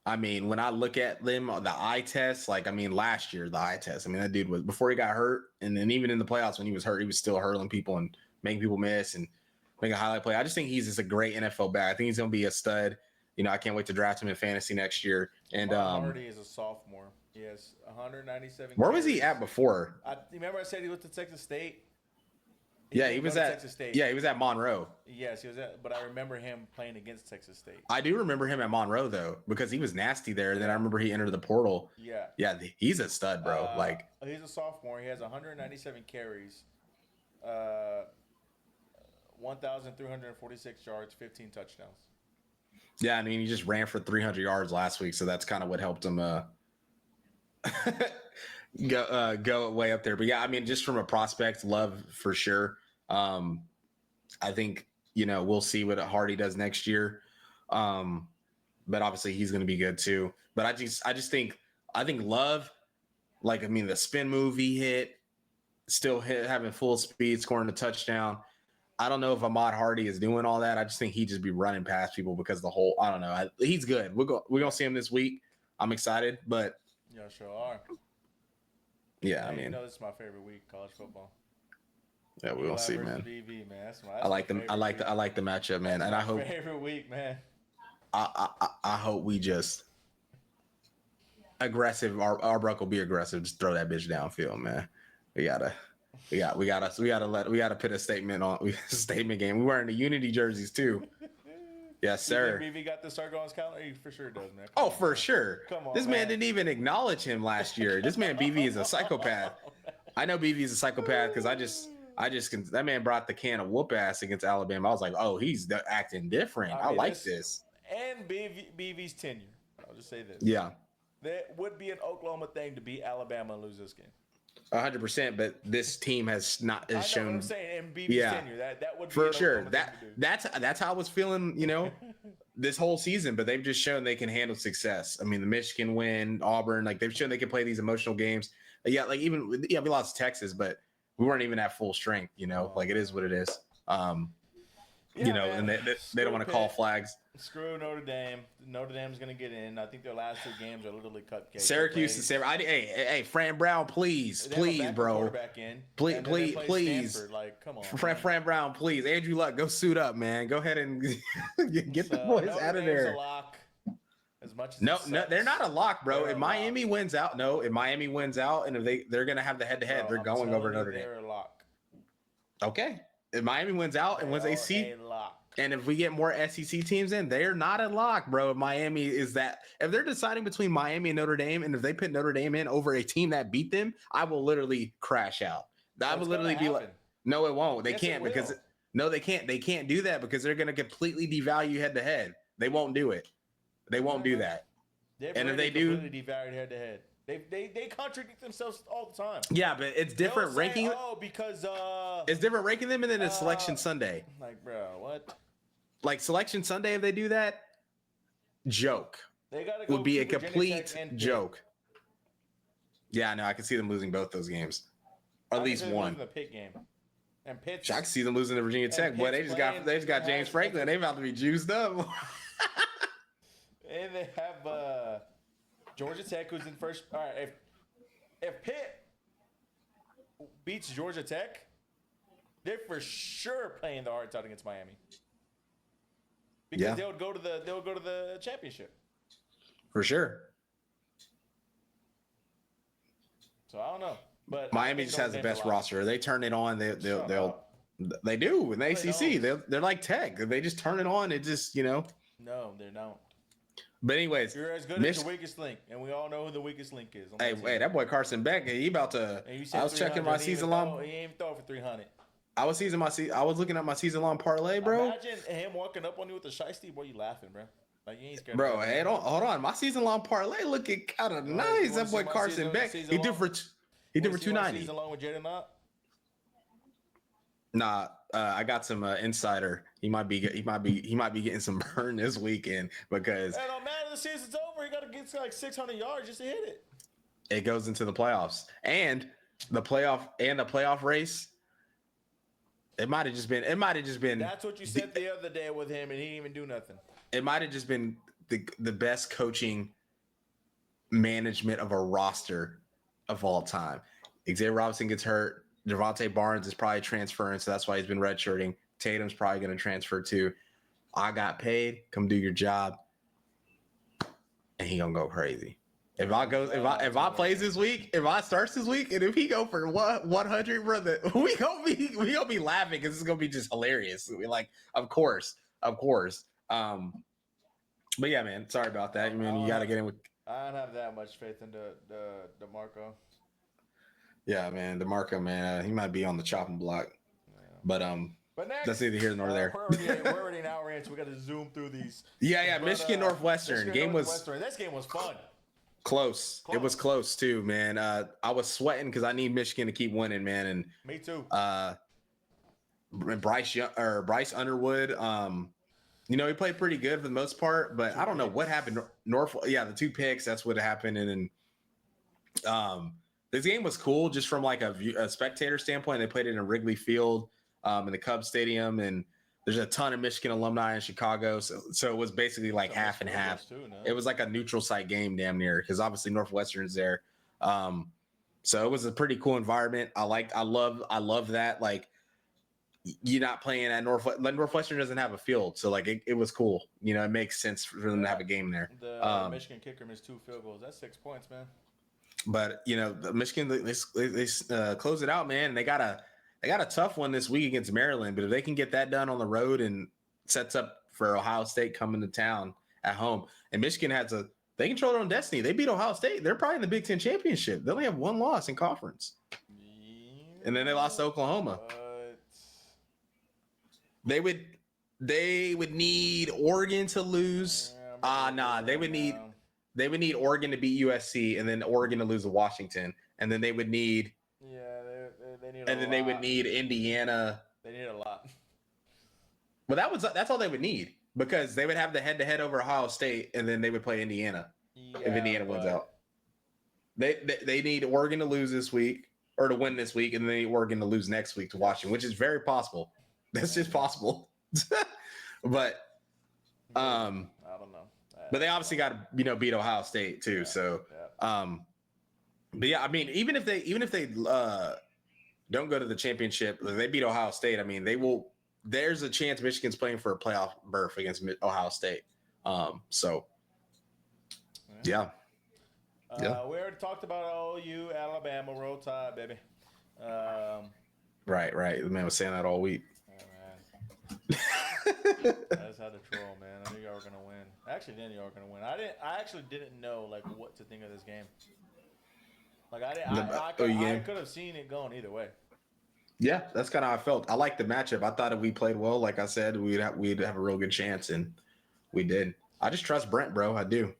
I mean, when I look at them, the eye test, like, I mean, last year, the eye test, I mean, that dude was, before he got hurt, and then even in the playoffs when he was hurt, he was still hurling people and making people miss and making a highlight play. I just think he's just a great NFL back. I think he's going to be a stud. I can't wait to draft him in fantasy next year. And Hardy is a sophomore. He has 197. Where was he at before? Remember I said he went to Texas State? He was at Texas State. Yeah, he was at Monroe. Yes, he was at. But I remember him playing against Texas State. I do remember him at Monroe though, because he was nasty there. Then I remember he entered the portal. Yeah, he's a stud, bro. He's a sophomore. He has 197 carries, 1,346 yards, 15 touchdowns. Yeah, I mean, he just ran for 300 yards last week, so that's kind of what helped him go way up there. But yeah, I mean, just from a prospect, Love for sure. I think we'll see what Hardy does next year. But obviously he's going to be good too. But I think Love, like, I mean, the spin move he hit, still having full speed, scoring a touchdown. I don't know if Ahmad Hardy is doing all that. I just think he'd just be running past people because I don't know. He's good. We're going to see him this week. I'm excited, but yeah, sure are. Yeah, I mean, this is my favorite week, college football. Yeah, we'll see, man. BV, man. That's I like the matchup, man, and I hope favorite week, man. I hope we just aggressive. Our Bruck will be aggressive. Just throw that bitch downfield, man. We gotta put a statement on statement game. We wearing the Unity jerseys too. Yes, sir. BV got the start on his calendar. He for sure does, man. Oh, for sure. Come on, this man didn't even acknowledge him last year. This man BV is a psychopath. I know BV is a psychopath because that man brought the can of whoop ass against Alabama. I was like, oh, he's acting different. I like this. And BV's tenure. I'll just say this. Yeah. That would be an Oklahoma thing to beat Alabama and lose this game. 100%, but this team has not shown. What I'm saying, and BV's tenure, that would be for sure. That's how I was feeling, this whole season. But they've just shown they can handle success. I mean, the Michigan win, Auburn, like they've shown they can play these emotional games. Yeah, like we lost to Texas, but we weren't even at full strength. Like it is what it is. And they don't want to call flags. Screw Notre Dame. Notre Dame's going to get in. I think their last two gaams are literally cupcakes. Syracuse and hey, Fran Brown, please, bro. Please. Stanford. Like, come on. Fran Brown, please. Andrew Luck, go suit up, man. Go ahead and get the boys out of there. A lock, as much as no, they're not a lock, bro. If Miami wins out, and if they're going to have the head-to-head, they're going over Notre Dame. They're a lock. Okay. If Miami wins out and wins AC, and if we get more SEC teams in, they're not a lock, bro. If Miami is that, if they're deciding between Miami and Notre Dame, and if they put Notre Dame in over a team that beat them, I will literally crash out. I would literally be like, no, it won't. They can't because they can't. They can't do that because they're going to completely devalue head to head. They won't do it. They won't do that. And if they do, completely devalued head to head. They contradict themselves all the time. Yeah, but it's different They'll say, ranking. Because It's different ranking them, and then it's Selection Sunday. Like, bro, what? Like Selection Sunday, if they do that, joke. They gotta go Would be a to Virginia complete Tech and Pitt. joke. Yeah, no, I can see them losing both those games, or at least one. The Pitt game, and Pitt. I can see them losing to Virginia Tech. Boy, they just got James Franklin. They about to be juiced up. And they have Georgia Tech, who's in first. All right, if Pitt beats Georgia Tech, they're for sure playing the hard out against Miami. Because they'll go to the championship. For sure. So I don't know, but Miami just has the best roster. They turn it on. They do in the ACC. They're like Tech. They just turn it on. It just No, they don't. But anyways, you're as good as the weakest link, and we all know who the weakest link is. Hey, wait, that boy Carson Beck, he about to. I was checking my season long. He ain't even throw for 300. I was looking at my season long parlay, bro. Imagine him walking up on you with a shiesty, boy. You laughing, bro? Like you ain't scared. Bro, hey, hold on. My season long parlay looking kind of nice. That boy Carson Beck, he did for 290. Season long with Jaden Knott? Nah, I got some insider. He might be getting some burn this weekend because it don't matter. The season's over. You got to get like 600 yards just to hit it. It goes into the playoffs and the playoff race. It might have just been. That's what you said the other day with him, and he didn't even do nothing. It might have just been the best coaching management of a roster of all time. Xavier Robinson gets hurt. Devontae Barnes is probably transferring, so that's why he's been redshirting. Tatum's probably going to transfer too. I got paid. Come do your job, and he gonna go crazy. If I plays this week, if I starts this week, and if he go for 100, brother, we gonna be laughing because it's gonna be just hilarious. Like, of course. But yeah, man, sorry about that. I mean, you got to get in with. I don't have that much faith in the Marco. Yeah, man, DeMarco, man, he might be on the chopping block. Yeah. But next, that's neither here nor there. We're already an hour in, so we got to zoom through these. Yeah, Michigan Northwestern. This game was fun. Close. It was close too, man. I was sweating because I need Michigan to keep winning, man. And me too. Bryce Underwood. He played pretty good for the most part, but I don't know what happened. The 2 picks. That's what happened, and then this game was cool just from like a spectator standpoint. They played it in Wrigley Field, in the Cubs Stadium, and there's a ton of Michigan alumni in Chicago, so it was basically like half and half. It was like a neutral site game, damn near, because obviously Northwestern's there. So it was a pretty cool environment. I love that. Like, you're not playing at Northwestern doesn't have a field, so like it was cool. It makes sense for them to have a game there. The Michigan kicker missed 2 field goals. That's 6 points, man. But the Michigan they close it out, man. They got a tough one this week against Maryland, but if they can get that done on the road and sets up for Ohio State coming to town at home, and Michigan they control their own destiny. They beat Ohio State. They're probably in the Big Ten championship. They only have 1 loss in conference, and then they lost to Oklahoma. They would need Oregon to lose. They would need Oregon to beat USC, and then Oregon to lose to Washington, and then they would need. They need. And then they would need Indiana. They need a lot. Well, that's all they would need, because they would have the head-to-head over Ohio State, and then they would play Indiana if Indiana wins out. They need Oregon to lose this week, or to win this week, and then they need Oregon to lose next week to Washington, which is very possible. That's just possible. But I don't know. But they obviously got to beat Ohio State too. So but yeah, I mean, even if they don't go to the championship, if they beat Ohio State, I mean, they will. There's a chance Michigan's playing for a playoff berth against Ohio State. So yeah. We already talked about OU, Alabama, roll tide, baby. Right. The man was saying that all week. I just had to troll, man. I knew y'all were gonna win. I actually didn't. Y'all were gonna win. I actually didn't know like what to think of this game. Like I could have seen it going either way. Yeah, that's kind of how I felt. I liked the matchup. I thought if we played well, like I said, we'd have a real good chance, and we did. I just trust Brent, bro. I do.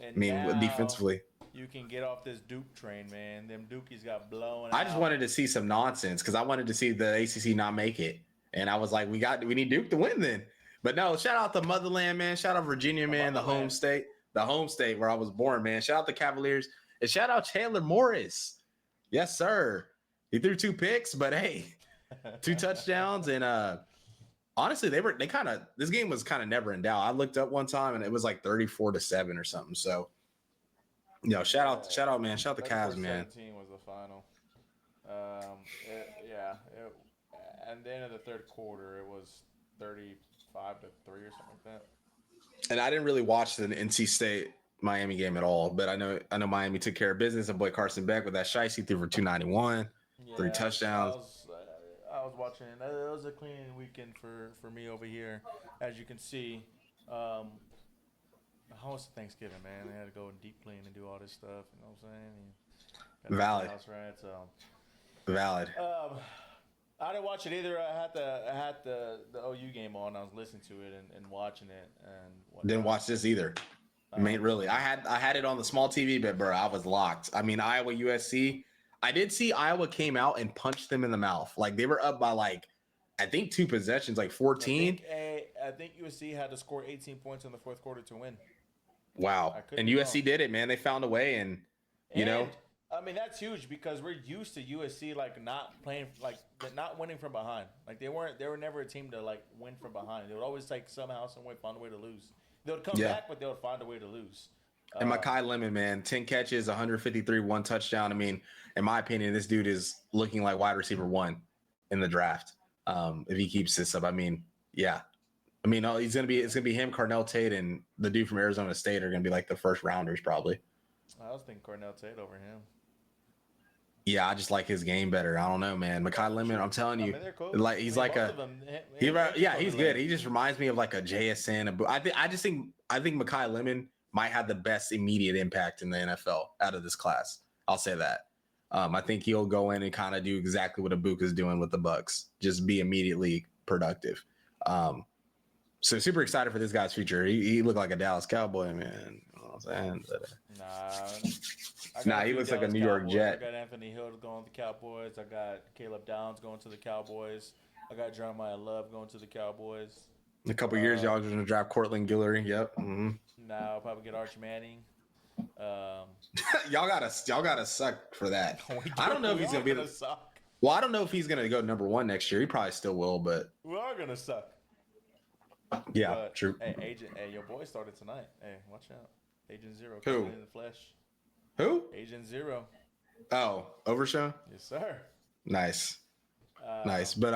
And defensively. you can get off this Duke train, man. Them Dukies got blown I just out. wanted to see some nonsense because I wanted to see the ACC not make it, and I was like, we need Duke to win then. But no, shout out the motherland, man. Shout out Virginia, man, the home state where I was born, man. Shout out the Cavaliers and shout out Chandler Morris. Yes, sir. He threw 2 picks, but hey, 2 touchdowns and honestly, this game was kind of never in doubt. I looked up one time and it was like 34-7 or something. So, shout out, man. Shout out the Cavs, man. 17 was the final. At the end of the third quarter, it was 35-3 or something like that. And I didn't really watch the NC State Miami game at all, but I know Miami took care of business. And boy, Carson Beck with that shiesty threw for 291, 3 touchdowns. I was watching it. It was a clean weekend for me over here, as you can see. How was Thanksgiving, man? They had to go and deep clean and do all this stuff. You know what I'm saying? Valid. House, right? So valid. I didn't watch it either. I had the OU game on. I was listening to it and watching it and whatnot. Didn't watch this either. I mean, really, I had it on the small TV, but bro, I was locked. I mean, Iowa USC. I did see Iowa came out and punched them in the mouth. Like they were up by I think 2 possessions, like 14. I think USC had to score 18 points in the fourth quarter to win. Wow. And USC did it, man. They found a way, and I mean, that's huge because we're used to USC not playing not winning from behind. Like they were never a team to win from behind. They would always somehow, some way find a way to lose. They would come back, but they would find a way to lose. And Mekhi Lemon, man, 10 catches, 153, 1 touchdown. I mean, in my opinion, this dude is looking like wide receiver 1 in the draft. If he keeps this up, I mean, yeah. I mean, it's gonna be him, Carnell Tate, and the dude from Arizona State are gonna be the first rounders probably. I was thinking Carnell Tate over him. Yeah, I just like his game better. I don't know, man. Mekhi Lemon, I'm telling you, he's he's good. He just reminds me of a JSN. I think Mekhi Lemon might have the best immediate impact in the NFL out of this class. I'll say that. I think he'll go in and kind of do exactly what Ibuka's doing with the Bucks, just be immediately productive. So super excited for this guy's future. He looked like a Dallas Cowboy, man. You know what I'm saying? But, he looks like a New York Jet. I got Anthony Hill going to the Cowboys. I got Caleb Downs going to the Cowboys. I got Jeremiah Love going to the Cowboys. In a couple years, y'all are going to draft Cortland Guillory. Yep. Mm-hmm. Now I'll probably get Arch Manning. Y'all gotta suck for that. I don't know if he's gonna be suck. Well, I don't know if he's gonna go number 1 next year. He probably still will, but we are gonna suck. Yeah, but, true. Hey, your boy started tonight. Hey, watch out. Agent Zero Who? coming in the flesh. Who? Agent Zero. Oh, Overshow? Yes, sir. Nice. Nice. But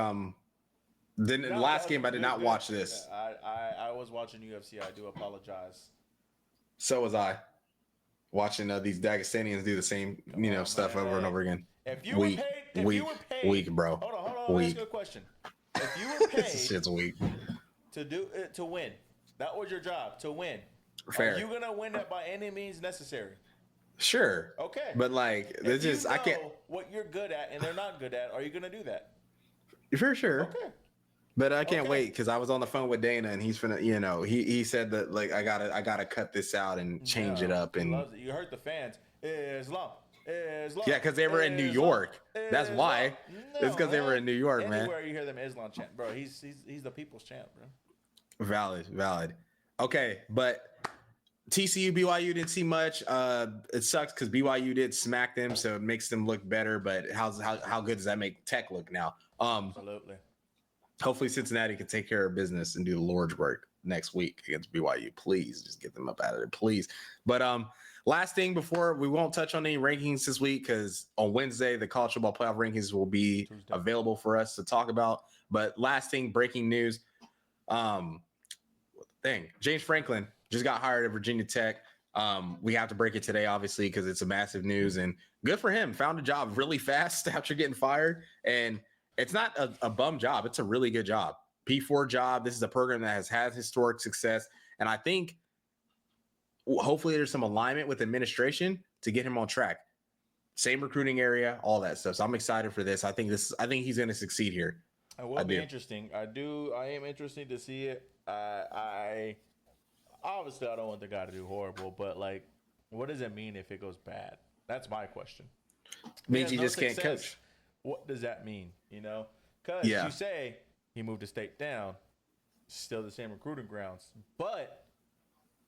then in the last game I did not watch this. I was watching UFC. I do apologize. So was I. Watching these Dagestanians do the same, stuff over and over again. If you were paid, weak, bro. Hold on. Let me ask you a question. If you were paid, this shit's weak. To win, that was your job, to win. Fair. Are you gonna win it by any means necessary? Sure. Okay. But I can't. What you're good at and they're not good at, are you gonna do that? For sure. Okay. But I can't wait because I was on the phone with Dana and he's finna, he said that I gotta cut this out and change it up and you hurt the fans. Islam. Yeah, because they were in New York. That's why. It's because they were in New York, man. Anywhere you hear them Islam chant, bro, he's the people's champ, bro. Valid. Okay, but TCU BYU didn't see much. It sucks because BYU did smack them, so it makes them look better. But how good does that make Tech look now? Absolutely. Hopefully Cincinnati can take care of business and do the Lord's work next week against BYU. Please just get them up out of there, please. But last thing before we won't touch on any rankings this week because on Wednesday the college football playoff rankings will be available for us to talk about. But last thing, breaking news. James Franklin just got hired at Virginia Tech. We have to break it today, obviously, because it's a massive news and good for him. Found a job really fast after getting fired. And it's not a bum job. It's a really good job. P4 job. This is a program that has had historic success. And I think hopefully there's some alignment with administration to get him on track. Same recruiting area, all that stuff. So I'm excited for this. I think he's going to succeed here. It will be interesting. I am interested to see it. I obviously I don't want the guy to do horrible, but What does it mean if it goes bad? That's my question. Means you just can't coach. What does that mean? Because Yeah. you say he moved the state down, still the same recruiting grounds. But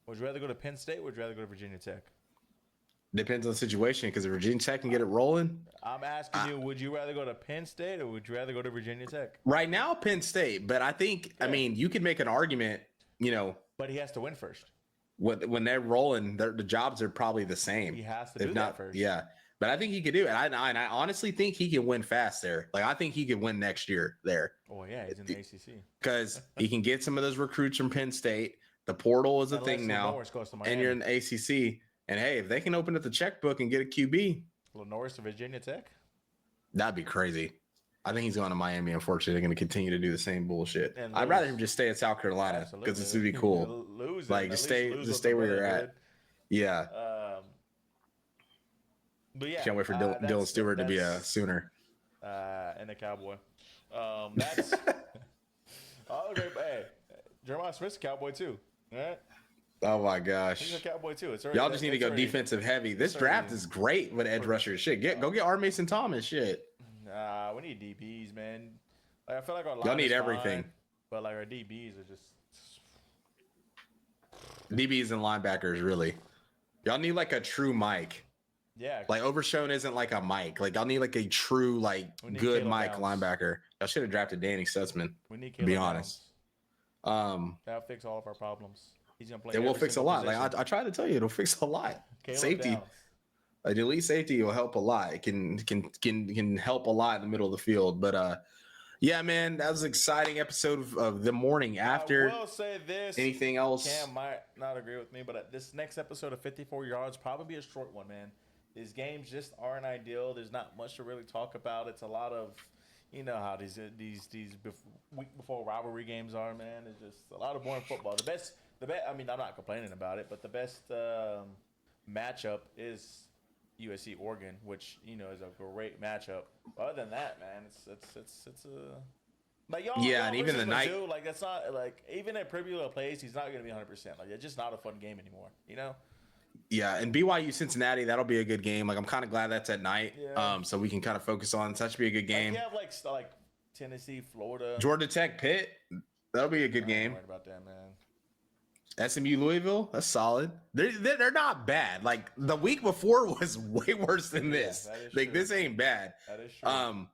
would you rather go to Penn State or would you rather go to Virginia Tech? Depends on the situation, because if Virginia Tech can get it rolling. I'm asking you, would you rather go to Penn State or would you rather go to Virginia Tech? Right now, Penn State, but I think, I mean, you could make an argument, But he has to win first. when they're rolling, the jobs are probably the same. He has to do that first. Yeah, but I think he could do it. And I honestly think he can win fast there. Like, I think he could win next year there. Oh, yeah, he's in the ACC. Because he can get some of those recruits from Penn State. The portal is a thing now. And you're in the ACC. And, hey, if they can open up the checkbook and get a QB. Norris to Virginia Tech? That'd be crazy. I think he's going to Miami. Unfortunately, they're going to continue to do the same bullshit. I'd rather him just stay at South Carolina, because this would be cool. Just stay where you're at. Yeah. But yeah, can't wait for Dylan Stewart to be a Sooner. And a Cowboy. That's okay. Hey, Jeremiah Smith's a Cowboy too. All right. Oh my gosh. He's a Cowboy too. Y'all just need to go defensive heavy. This draft is great with edge rushers. Shit, go get R. Mason Thomas. Shit. Nah, we need DBs, man. Like, I feel like our line y'all need is everything, fine, but like our DBs are just DBs and linebackers. Really, y'all need like a true Mike. Yeah. Like Overshown isn't like a Mike. Like y'all need like a true good Mike linebacker. Y'all should have drafted Danny Sussman. We need to be honest. That'll fix all of our problems. He's gonna play. It will fix a lot. Position. Like I tried to tell you, it'll fix a lot. Safety, like elite safety will help a lot. It can help a lot in the middle of the field. But yeah, man, that was an exciting episode of the morning after. I will say this. Anything else? Cam might not agree with me, but this next episode of 54 Yards probably be a short one, man. These games just aren't ideal. There's not much to really talk about. It's a lot of, how these week before rivalry games are, man. It's just a lot of boring football. The best. I mean, I'm not complaining about it, but the best matchup is USC Oregon, which is a great matchup. Other than that, man, it's a like y'all. Yeah, and even the night, like that's not like even at Pribula plays, he's not going to be 100%. Like it's just not a fun game anymore, Yeah, and BYU Cincinnati, that'll be a good game. Like I'm kind of glad that's at night, so we can kind of focus on. So that should be a good game. Like, you have like Tennessee, Florida, Georgia Tech, Pitt. That'll be a good game. I'm worried about that, man. SMU Louisville, that's solid. They're not bad. Like the week before was way worse than this. Like true. This ain't bad. That is true.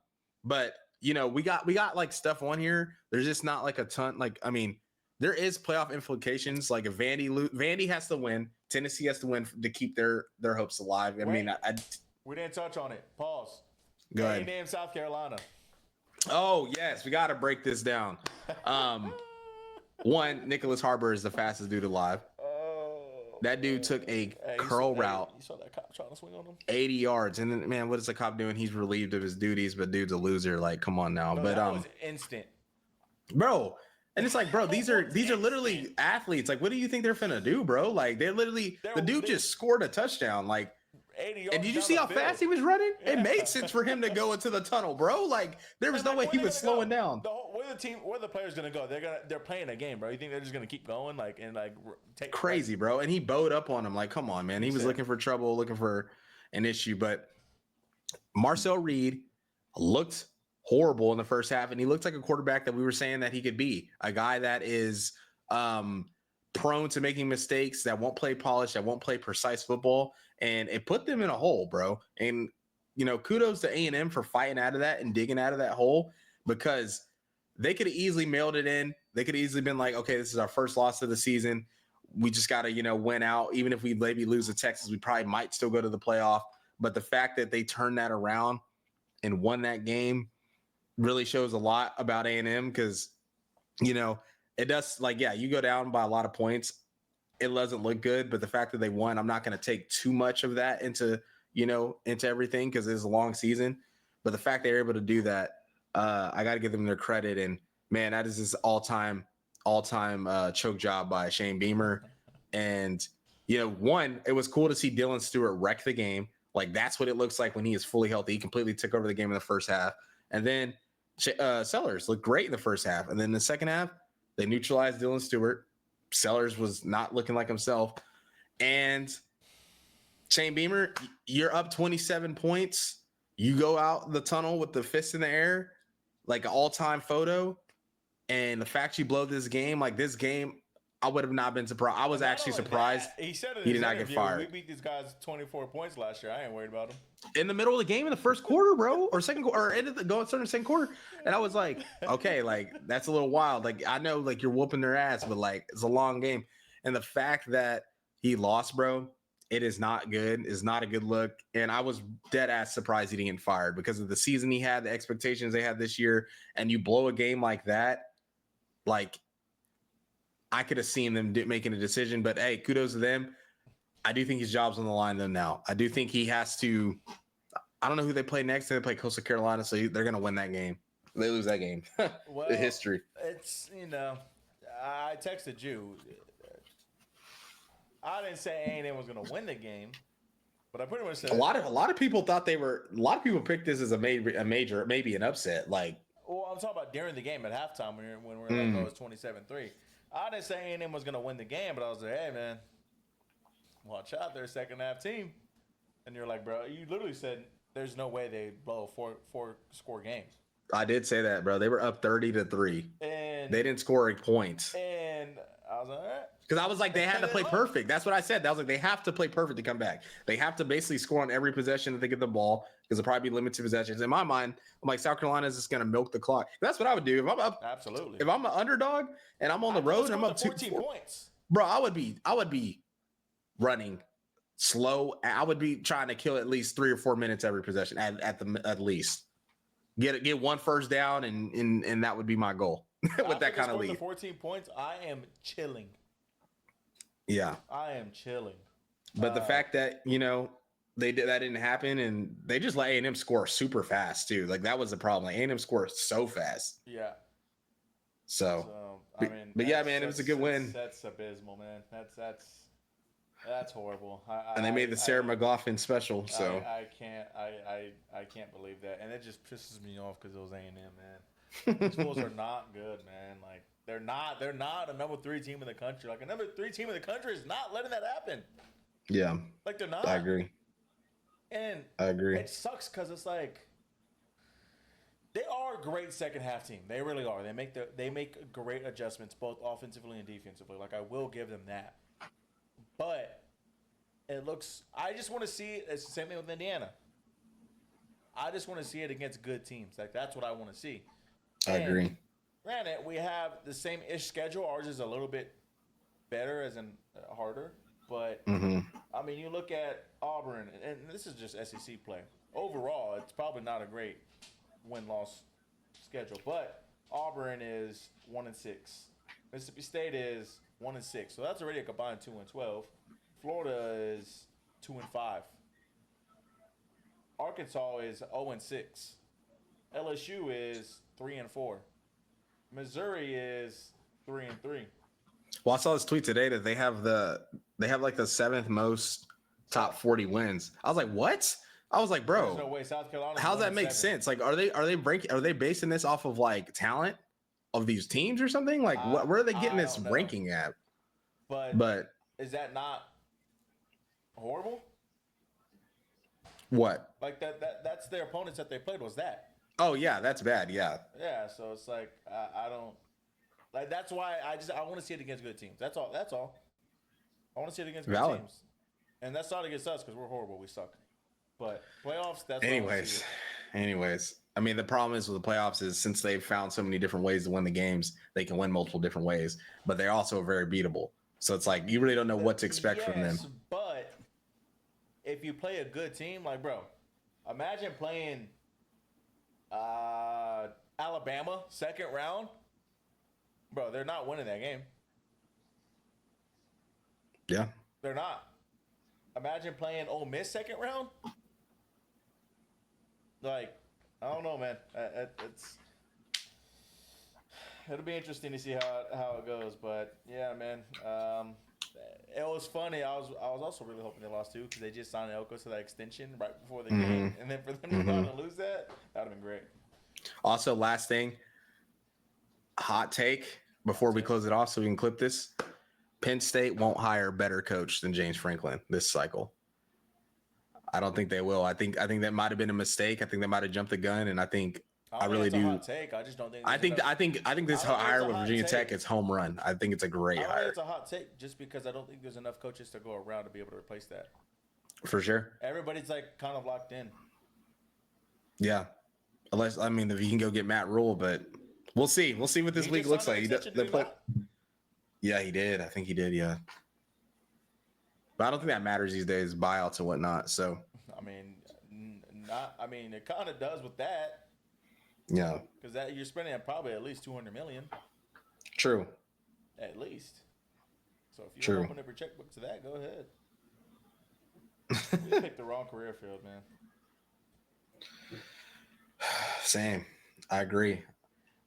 But we got like stuff on here. There's just not like a ton. Like I mean, there is playoff implications. Like if Vandy has to win, Tennessee has to win to keep their hopes alive. I mean, we didn't touch on it. Pause. Go ahead. A&M South Carolina. Oh yes, we got to break this down. One, Nicholas Harbor is the fastest dude alive. That dude took a curl route. You saw that cop trying to swing on him? 80 yards. And then, man, what is the cop doing? He's relieved of his duties, but dude's a loser. Like, come on now. Bro, but that was instant. Bro. And it's like, bro, these are literally athletes. Like, what do you think they're finna do, bro? Like, the dude just scored a touchdown. Like, 80 yards. And did you see how fast he was running? Yeah. It made sense for him to go into the tunnel, bro. Like there was no way he was slowing down. Where the players gonna go? They're playing a game, bro. You think they're just gonna keep going, take crazy, bro? And he bowed up on him. Like, come on, man. He was looking for trouble, looking for an issue. But Marcel Reed looked horrible in the first half, and he looked like a quarterback that we were saying that he could be. A guy that is prone to making mistakes, that won't play polished, that won't play precise football. And it put them in a hole, bro. And, kudos to A&M for fighting out of that and digging out of that hole, because they could have easily mailed it in. They could have easily been like, okay, this is our first loss of the season. We just got to, win out. Even if we maybe lose to Texas, we probably might still go to the playoff. But the fact that they turned that around and won that game really shows a lot about A&M, because, it does, you go down by a lot of points. It doesn't look good, but the fact that they won, I'm not going to take too much of that into everything, because it's a long season. But the fact they're able to do that, I got to give them their credit. And man, that is his all-time choke job by Shane Beamer. And one, it was cool to see Dylan Stewart wreck the game. Like that's what it looks like when he is fully healthy. He completely took over the game in the first half, and then Sellers looked great in the first half, and then the second half they neutralized Dylan Stewart. Sellers was not looking like himself. And Shane Beamer, you're up 27 points. You go out the tunnel with the fist in the air, like an all-time photo. And the fact you blow this game, I would have not been surprised. I was actually surprised He said in he his did not get interview, fired. we beat these guys 24 points last year. I ain't worried about them. In the middle of the game in the first quarter, bro, or second quarter, or ended the going starting the second quarter. And I was like, okay, like that's a little wild. Like I know like you're whooping their ass, but like it's a long game. And the fact that he lost, bro, it is not good. It's not a good look. And I was dead ass surprised he didn't get fired because of the season he had, the expectations they had this year. And you blow a game like that, like I could have seen them making a decision. But hey, kudos to them. I do think his job's on the line though now. I do think he has to. I don't know who they play next. They play Coastal Carolina, so they're going to win that game. They lose that game. Well, the history. It's, I texted you. I didn't say A&M was going to win the game, but I pretty much said a lot of people thought they were. A lot of people picked this as a major, maybe an upset. Like, well, I'm talking about during the game at halftime when we're like, oh, it's 27-3. I didn't say A&M was going to win the game, but I was like, hey man, watch out, they're a second half team. And you're like, bro, you literally said there's no way they blow a four score game. I did say that, bro. They were up 30-3, and they didn't score a point. And I was like, all right. Because I was like, they had to play perfect. That's what I said. I was like, they have to play perfect to come back. They have to basically score on every possession that they get the ball because they'll probably be limited possessions. In my mind, I'm like, South Carolina is just going to milk the clock. That's what I would do if I'm up. Absolutely. If I'm an underdog and I'm on the road and I'm up 14 points, bro, I would be running slow. I would be trying to kill at least 3 or 4 minutes every possession at least. Get one first down and that would be my goal with that kind of lead. 14 points, I am chilling. Yeah, I am chilling. But the fact that that didn't happen, and they just let A&M score super fast too. Like that was the problem. Like A&M scored so fast. Yeah. So I mean, but yeah, man, it was a good win. That's abysmal, man. That's horrible. And they made the Sarah McLaughlin special. So I can't believe that, and it just pisses me off because it was A&M, man. These schools are not good, man. Like they're not a number 3 team in the country. Like a number 3 team in the country is not letting that happen. Yeah, like they're not. I agree. And I agree. It sucks because it's like they are a great second half team. They really are. They make great adjustments both offensively and defensively. Like I will give them that. But it looks. I just want to see it. It's the same thing with Indiana. I just want to see it against good teams. Like that's what I want to see. I agree. Granted, we have the same-ish schedule. Ours is a little bit better, as in harder. But I mean, you look at Auburn, and this is just SEC play. Overall, it's probably not a great win-loss schedule. But Auburn is 1-6. Mississippi State is 1-6. So that's already a combined 2-12. Florida is 2-5. Arkansas is 0-6. LSU is 3-4. Missouri is 3-3. Well, I saw this tweet today that they have like the 7th most top 40 wins. I was like, what? I was like, bro, there's no way South Carolina. How does that make sense? Like, are they basing this off of like talent of these teams or something? Like, where are they getting this ranking at? But is that not horrible? What? Like that's their opponents that they played was that. Oh yeah, that's bad. Yeah. Yeah, so it's like I don't like. That's why I want to see it against good teams. That's all. I want to see it against good teams, and that's not against us because we're horrible. We suck. But playoffs. That's anyways. I mean, the problem is with the playoffs is since they've found so many different ways to win the games, they can win multiple different ways, but they're also very beatable. So it's like you really don't know what to expect from them. But if you play a good team, like bro, imagine playing Alabama second round. Bro, they're not winning that game. Yeah. They're not. Imagine playing Ole Miss second round. Like, I don't know, man. It'll be interesting to see how it goes. But yeah, man. It was funny. I was also really hoping they lost too because they just signed Elko to that extension right before the game, and then for them to go out and lose that'd have been great. Also, last thing, hot take before we close it off, so we can clip this. Penn State won't hire a better coach than James Franklin this cycle. I don't think they will. I think that might have been a mistake. I think they might have jumped the gun, and I think I I don't think really it's a do. hot take. I just don't think. I There's think enough, I think this I don't think it's hire a with hot Virginia take. Tech is home run. I think it's a great I don't think hire it's a hot take just because I don't think there's enough coaches to go around to be able to replace that. for sure. Everybody's like kind of locked in. Yeah, unless if you can go get Matt Rule, but we'll see. We'll see what this He week just looks signed like. an extension, did he not? Yeah, he did. I think he did. Yeah, but I don't think that matters these days, buyouts and whatnot. So I mean, not. I mean, it kind of does with that yeah, because that you're spending probably at least $200 million, true. at least. So if you True. want to open up your checkbook to that, go ahead. You picked the wrong career field, man. Same. I agree.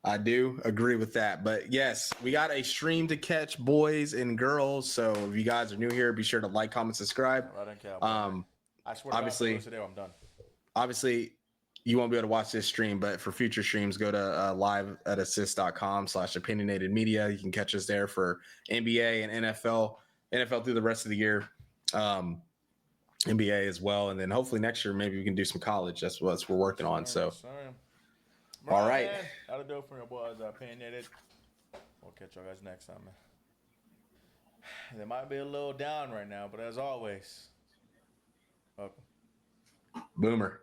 I do agree with that. But yes, we got a stream to catch, boys and girls. So if you guys are new here, be sure to like, comment, subscribe. Right on, Cowboy. I swear to obviously- God, if I lose today, I'm done. Obviously, you won't be able to watch this stream, but for future streams, go to live@assist.com/opinionated media. You can catch us there for NBA and NFL through the rest of the year. NBA as well. And then hopefully next year, maybe we can do some college. That's what we're working on. So, all right. Man. That'll do it for your boys. Opinionated. We'll catch y'all guys next time, man. They might be a little down right now, but as always, welcome. Boomer.